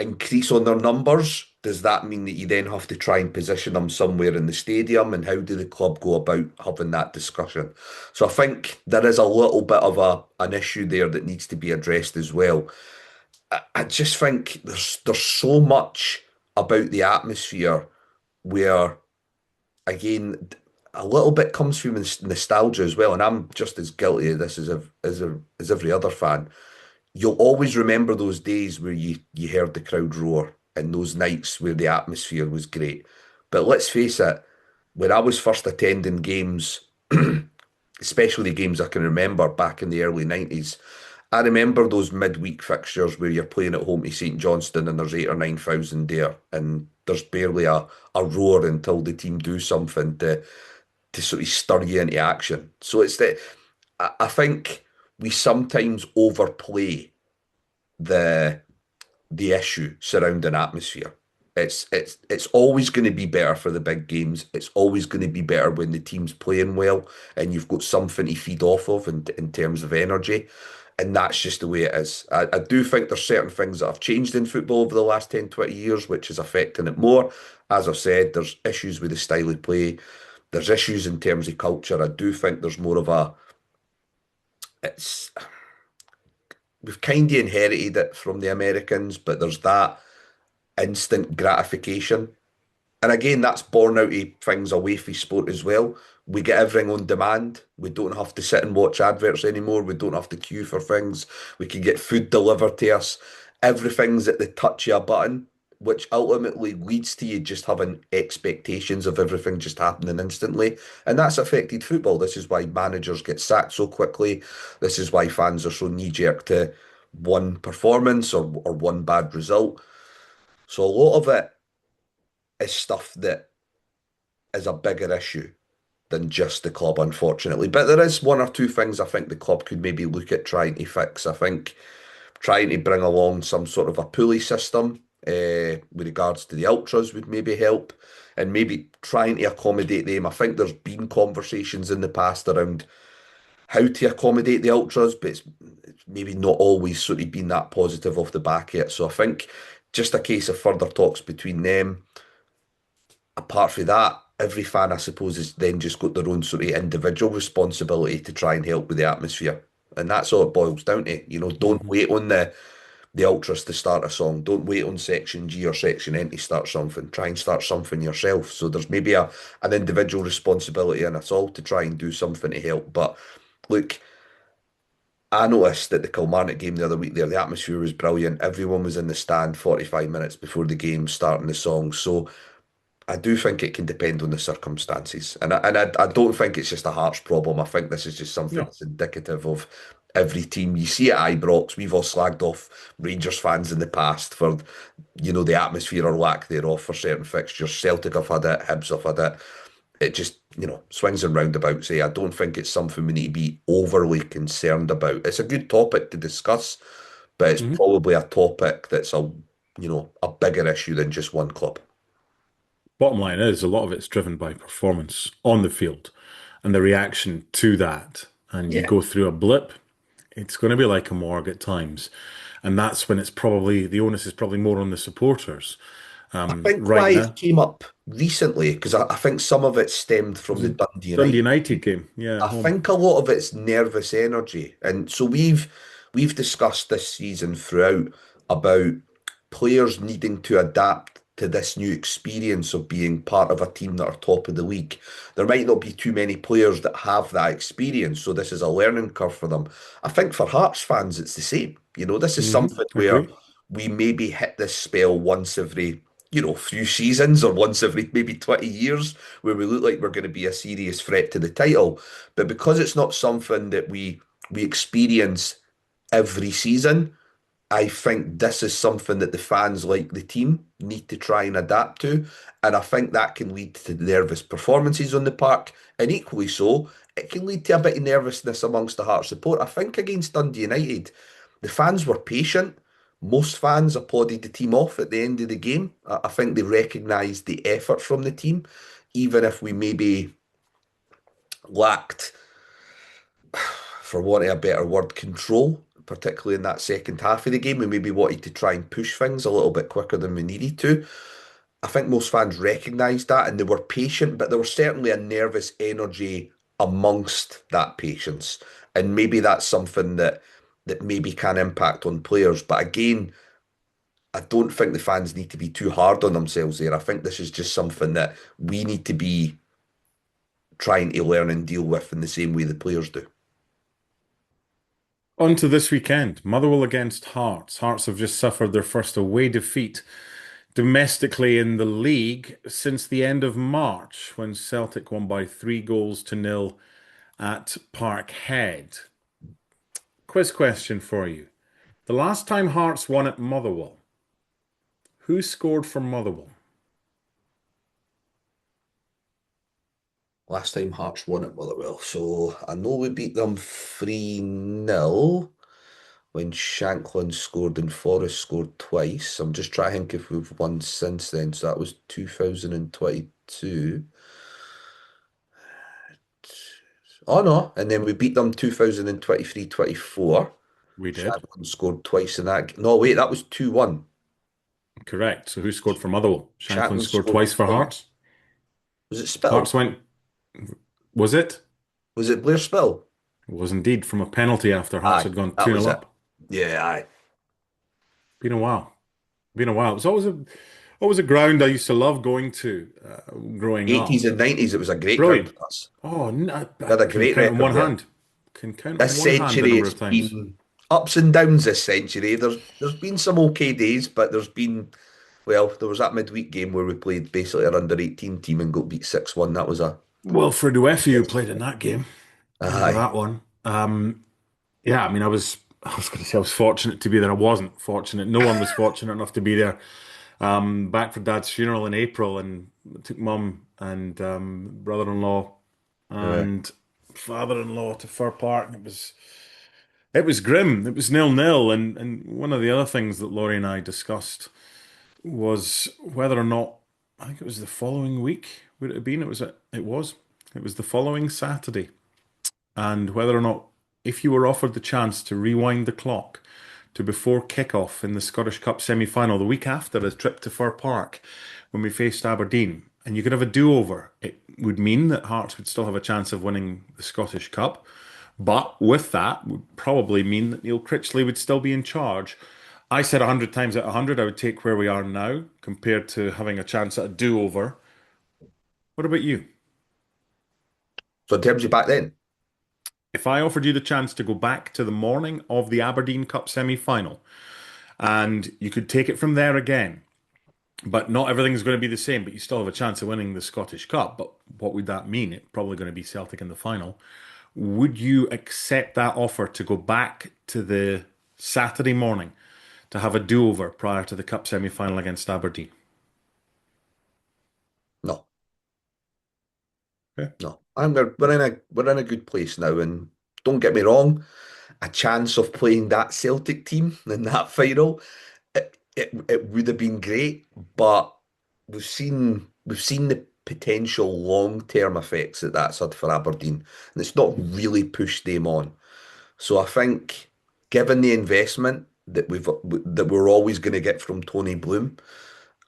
increase on their numbers? Does that mean that you then have to try and position them somewhere in the stadium? And how do the club go about having that discussion? So I think there is a little bit of an issue there that needs to be addressed as well. I just think there's so much about the atmosphere where, again, a little bit comes from nostalgia as well. And I'm just as guilty of this as every other fan. You'll always remember those days where you heard the crowd roar and those nights where the atmosphere was great. But let's face it, when I was first attending games, especially games I can remember back in the early 90s, I remember those midweek fixtures where you're playing at home to St Johnstone and there's 8 or 9 thousand there, and there's barely a roar until the team do something to sort of stir you into action. So it's that I think we sometimes overplay the the issue surrounding atmosphere. It's always going to be better for the big games. It's always going to be better when the team's playing well and you've got something to feed off of in terms of energy. And that's just the way it is. I do think there's certain things that have changed in football over the last 10, 20 years, which is affecting it more. As I've said, there's issues with the style of play. There's issues in terms of culture. I do think there's more of it's we've kind of inherited it from the Americans, but there's that instant gratification. And again, that's born out of things away from sport as well. We get everything on demand. We don't have to sit and watch adverts anymore. We don't have to queue for things. We can get food delivered to us. Everything's at the touch of a button, which ultimately leads to you just having expectations of everything just happening instantly. And that's affected football. This is why managers get sacked so quickly. This is why fans are so knee-jerk to one performance or one bad result. So a lot of it is stuff that is a bigger issue than just the club, unfortunately. But there is one or two things I think the club could maybe look at trying to fix. I think trying to bring along some sort of a pulley system with regards to the ultras would maybe help, and maybe trying to accommodate them. I think there's been conversations in the past around how to accommodate the ultras, but it's maybe not always sort of been that positive off the back yet. So I think just a case of further talks between them. Apart from that, every fan, I suppose, has then just got their own sort of individual responsibility to try and help with the atmosphere. And that's all it boils down to. Don't Mhm. wait on the ultras to start a song. Don't wait on section G or section N to start something. Try and start something yourself. So there's maybe an individual responsibility in us all to try and do something to help. But look, I noticed at the Kilmarnock game the other week there, the atmosphere was brilliant. Everyone was in the stand 45 minutes before the game, starting the song. So I do think it can depend on the circumstances. And I don't think it's just a Hearts problem. I think this is just something No. that's indicative of every team. You see at Ibrox, we've all slagged off Rangers fans in the past for, the atmosphere or lack thereof for certain fixtures. Celtic have had it, Hibs have had it. It just, swings and roundabouts. I don't think it's something we need to be overly concerned about. It's a good topic to discuss, but it's Mhm. probably a topic that's a bigger issue than just one club. Bottom line is, a lot of it's driven by performance on the field and the reaction to that. And you Yeah. go through a blip, it's going to be like a morgue at times. And that's when it's probably the onus is probably more on the supporters. I think Right why now, it came up recently, because I think some of it stemmed it from was the a Dundee Dundee United. United game. Yeah, at I home. think a lot of it's nervous energy. And so we've discussed this season throughout about players needing to adapt to this new experience of being part of a team that are top of the league. There might not be too many players that have that experience, so this is a learning curve for them. I think for Hearts fans, it's the same. This is something where Agree. we maybe hit this spell once every, few seasons or once every maybe 20 years where we look like we're going to be a serious threat to the title. But because it's not something that we experience every season, I think this is something that the fans like the team need to try and adapt to. And I think that can lead to nervous performances on the park. And equally so, it can lead to a bit of nervousness amongst the Hearts support. I think against Dundee United, the fans were patient. Most fans applauded the team off at the end of the game. I think they recognised the effort from the team, even if we maybe lacked, for want of a better word, control, particularly in that second half of the game. We maybe wanted to try and push things a little bit quicker than we needed to. I think most fans recognised that and they were patient, but there was certainly a nervous energy amongst that patience. And maybe that's something that maybe can impact on players. But again, I don't think the fans need to be too hard on themselves there. I think this is just something that we need to be trying to learn and deal with in the same way the players do. On to this weekend, Motherwell against Hearts. Hearts have just suffered their first away defeat domestically in the league since the end of March when Celtic won by 3 goals to nil at Parkhead. Quiz question for you. The last time Hearts won at Motherwell, who scored for Motherwell? Last time Hearts won at Motherwell. So I know we beat them 3-0 when Shanklin scored and Forrest scored twice. I'm just trying to think if we've won since then. So that was 2022. Oh no, and then we beat them 2023-24. We did. Shanklin scored twice in that. No, wait, that was 2-1. Correct. So who scored for Motherwell? Shanklin Shanklin scored scored twice for twice. Hearts. Was it Spill? Hearts went, was it? Was it Blair Spill? It was indeed from a penalty after Hearts Aye, had gone that 2 was nil it. up. Yeah, aye. Been a while. Been a while. It was always a ground I used to love going to growing 80s up. and 90s, it was a great ground Brilliant. for us. Oh, We I had a can great count on record one there. hand. Can count on This one hand the century, number it's of times. been ups and downs this century. There's been some okay days, but there was that midweek game where we played basically an under 18 team and got beat 6-1. That was a Wilfred Uefi played in that game. I remember aye. that one. Yeah, I mean, I was going to say I was fortunate to be there. I wasn't fortunate. No one was fortunate enough to be there. Back for Dad's funeral in April, and took Mum and brother-in-law Yeah. and father-in-law to Fir Park. It was grim. It was 0-0, and one of the other things that Laurie and I discussed was whether or not I think it was the following week. Would it have been? It was the following Saturday, and whether or not if you were offered the chance to rewind the clock to before kick-off in the Scottish Cup semi-final the week after a trip to Fir Park when we faced Aberdeen, and you could have a do-over, it would mean that Hearts would still have a chance of winning the Scottish Cup. But with that would probably mean that Neil Critchley would still be in charge. I said 100 times out of 100 I would take where we are now compared to having a chance at a do-over. What about you? So in terms of back then, If I offered you the chance to go back to the morning of the Aberdeen Cup semi-final and you could take it from there again, but not everything's going to be the same, but you still have a chance of winning the Scottish Cup. But what would that mean? It's probably going to be Celtic in the final. Would you accept that offer to go back to the Saturday morning to have a do-over prior to the Cup semi-final against Aberdeen? no, Okay. no. We're in a good place now, and don't get me wrong, a chance of playing that Celtic team in that final, it would have been great, but we've seen. we've seen the potential long-term effects that that's had for Aberdeen, and it's not really pushed them on. So I think, given the investment that we're always going to get from Tony Bloom,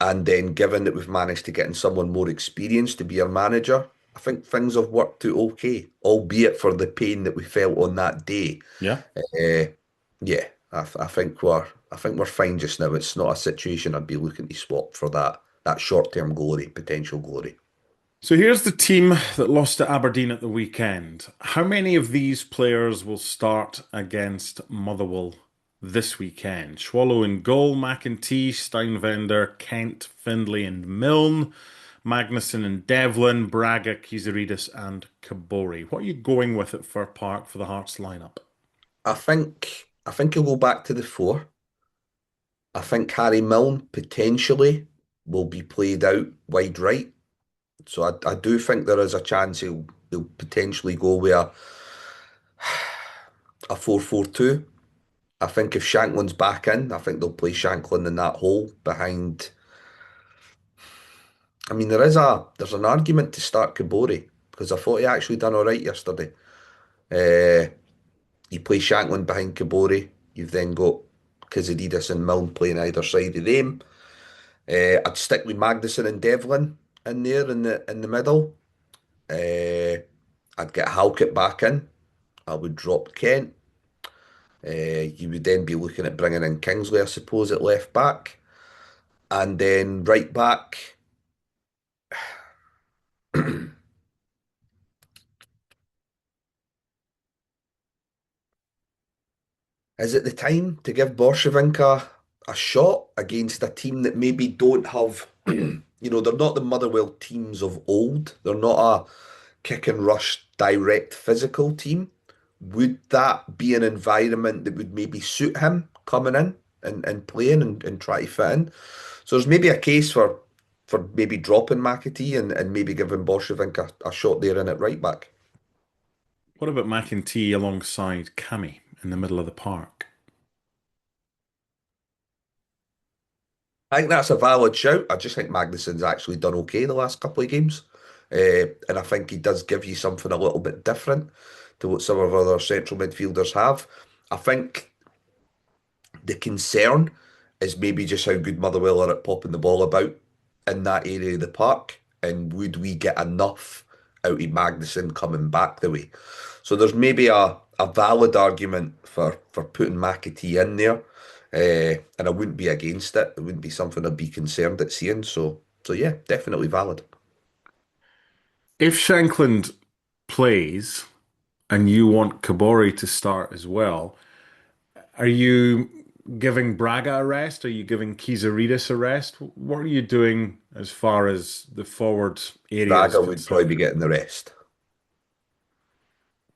and then given that we've managed to get in someone more experienced to be our manager, I think things have worked out okay, albeit for the pain that we felt on that day. Yeah. Uh, yeah, I think we're fine just now. It's not a situation I'd be looking to swap for that short-term glory, potential glory. So here's the team that lost to Aberdeen at the weekend. How many of these players will start against Motherwell this weekend? Swallow in goal, McIntosh, Steinvender, Kent, Findlay and Milne, Magnuson and Devlin, Braga, Kizaridis and Kabori. What are you going with at Fir Park for the Hearts lineup? I think he'll go back to the four. I think Harry Milne potentially will be played out wide right. So I do think there is a chance he'll potentially go with a 4-4-2. I think if Shanklin's back in, I think they'll play Shanklin in that hole behind. I mean, there's an argument to start Kabori because I thought he actually done all right yesterday. Uh, you play Shanklin behind Kabori. You've then got Kazididis and Milne playing either side of them. I'd stick with Magnuson and Devlin in there in the middle. I'd get Halkett back in. I would drop Kent. You would then be looking at bringing in Kingsley, I suppose, at left back. And then right back, is it the time to give Borshevink a shot against a team that maybe don't have, they're not the Motherwell teams of old. They're not a kick and rush direct physical team. Would that be an environment that would maybe suit him coming in and playing and try to fit in? So there's maybe a case for maybe dropping McAtee and maybe giving Borshevink a shot there in at right back. What about McIntyre alongside Cammy in the middle of the park? I think that's a valid shout. I just think Magnuson's actually done okay the last couple of games. And I think he does give you something a little bit different to what some of our other central midfielders have. I think the concern is maybe just how good Motherwell are at popping the ball about in that area of the park. And would we get enough out of Magnuson coming back the way? So there's maybe a valid argument for putting McAtee in there. And I wouldn't be against it. It wouldn't be something I'd be concerned at seeing. So yeah, definitely valid. If Shankland plays and you want Kabori to start as well, are you giving Braga a rest? Are you giving Kizaridis a rest? What are you doing as far as the forward area is Braga would probably concerned? be getting the rest.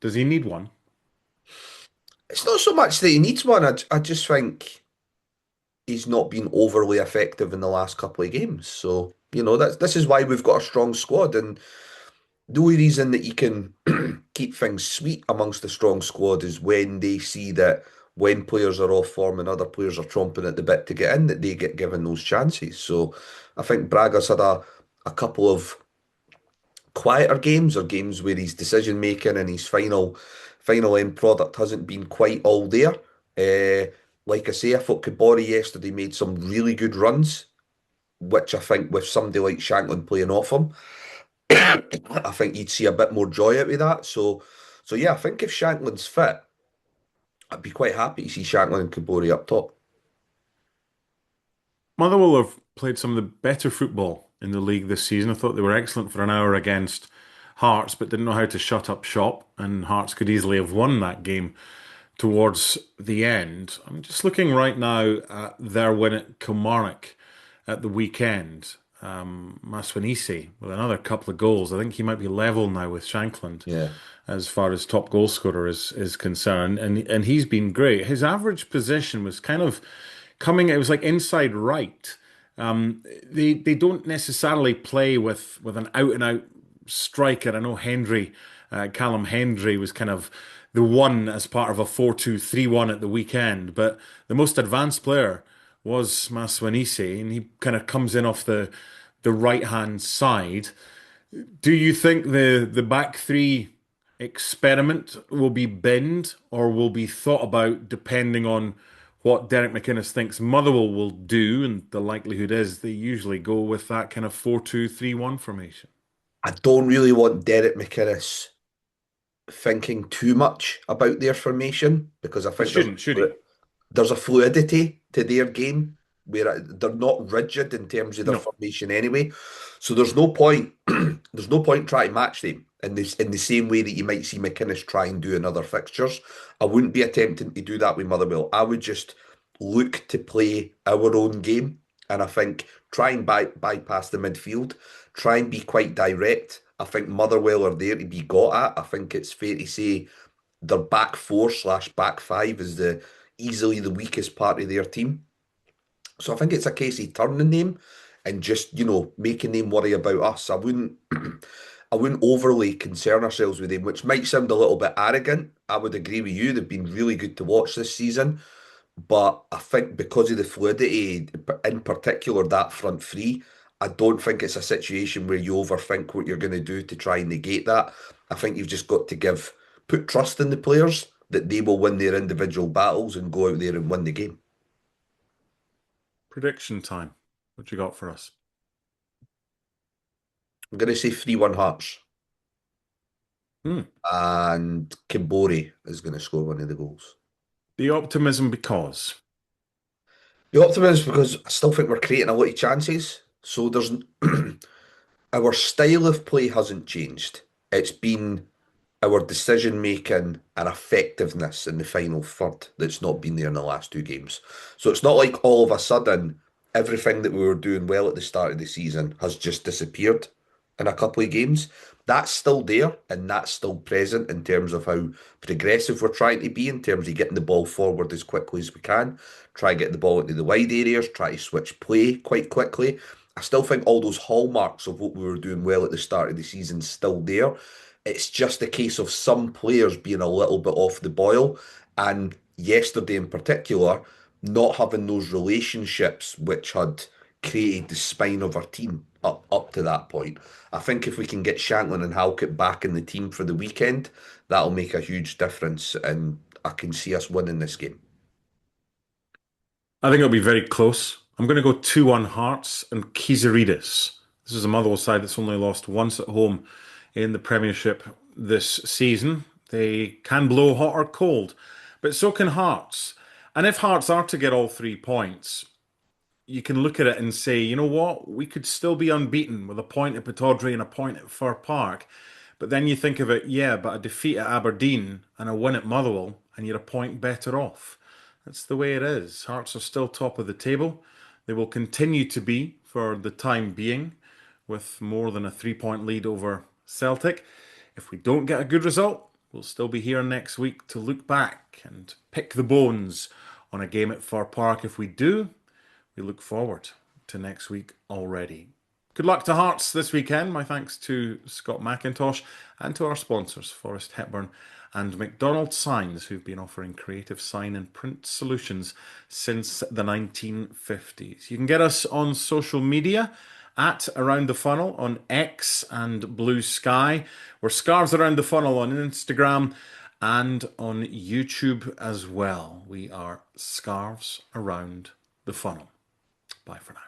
Does he need one? It's not so much that he needs one. I just think he's not been overly effective in the last couple of games. So, this is why we've got a strong squad. And the only reason that you can keep things sweet amongst the strong squad is when they see that when players are off form and other players are chomping at the bit to get in, that they get given those chances. So I think Braga's had a couple of quieter games or games where his decision making and his final end product hasn't been quite all there. Like I say, I thought Kabori yesterday made some really good runs, which I think with somebody like Shanklin playing off him, I think you'd see a bit more joy out of that. So yeah, I think if Shanklin's fit, I'd be quite happy to see Shanklin and Kabori up top. Motherwell have played some of the better football in the league this season. I thought they were excellent for an hour against Hearts, but didn't know how to shut up shop, and Hearts could easily have won that game towards the end. I'm just looking right now at their win at Kilmarnock at the weekend. Maswanise with another couple of goals. I think he might be level now with Shankland Yeah. as far as top goal scorer is concerned, and he's been great. His average position was kind of coming. It was like inside right. They don't necessarily play with an out and out striker. I know Callum Hendry was kind of the one as part of a 4-2-3-1 at the weekend, but the most advanced player was Maswanise, and he kind of comes in off the right-hand side. Do you think the back three experiment will be binned or will be thought about depending on what Derek McInnes thinks Motherwell will do? And the likelihood is they usually go with that kind of 4-2-3-1 formation. I don't really want Derek McInnes thinking too much about their formation because I He think shouldn't, should he? there's a fluidity to their game where they're not rigid in terms of their No. formation anyway. So there's no point there's no point trying to match them in the same way that you might see McInnes try and do in other fixtures. I wouldn't be attempting to do that with Motherwell. I would just look to play our own game, and I think try and bypass the midfield, try and be quite direct. I think Motherwell are there to be got at. I think it's fair to say their back four slash back five is the easily the weakest part of their team. So I think it's a case of turning them and just, making them worry about us. I wouldn't overly concern ourselves with them, which might sound a little bit arrogant. I would agree with you. They've been really good to watch this season. But I think because of the fluidity, in particular that front three, I don't think it's a situation where you overthink what you're going to do to try and negate that. I think you've just got to put trust in the players that they will win their individual battles and go out there and win the game. Prediction time. What you got for us? I'm going to say 3-1 Hearts, Hmm. and Kimbori is going to score one of the goals. The optimism because. The optimism is because I still think we're creating a lot of chances. So there's our style of play hasn't changed. It's been our decision making and effectiveness in the final third that's not been there in the last two games. So it's not like all of a sudden everything that we were doing well at the start of the season has just disappeared in a couple of games. That's still there and that's still present in terms of how progressive we're trying to be in terms of getting the ball forward as quickly as we can, try and get the ball into the wide areas, try to switch play quite quickly. I still think all those hallmarks of what we were doing well at the start of the season still there. It's just a case of some players being a little bit off the boil, and yesterday in particular, not having those relationships which had created the spine of our team up to that point. I think if we can get Shanklin and Halkett back in the team for the weekend, that'll make a huge difference, and I can see us winning this game. I think it'll be very close. I'm going to go 2-1 Hearts and Kizaridis. This is a Motherwell side that's only lost once at home in the Premiership this season. They can blow hot or cold, but so can Hearts. And if Hearts are to get all 3 points, you can look at it and say, you know what, we could still be unbeaten with a point at Pittodrie and a point at Fir Park. But then you think of it, yeah, but a defeat at Aberdeen and a win at Motherwell, and you're a point better off. That's the way it is. Hearts are still top of the table. They will continue to be for the time being, with more than a 3 point lead over Celtic. If we don't get a good result, we'll still be here next week to look back and pick the bones on a game at Fir Park. If we do, we look forward to next week already. Good luck to Hearts this weekend. My thanks to Scott McIntosh and to our sponsors, Forrest Hepburn and McDonald Signs, who've been offering creative sign and print solutions since the 1950s. You can get us on social media at Around the Funnel on X and Blue Sky. We're Scarves Around the Funnel on Instagram and on YouTube as well. We are Scarves Around the Funnel. Bye for now.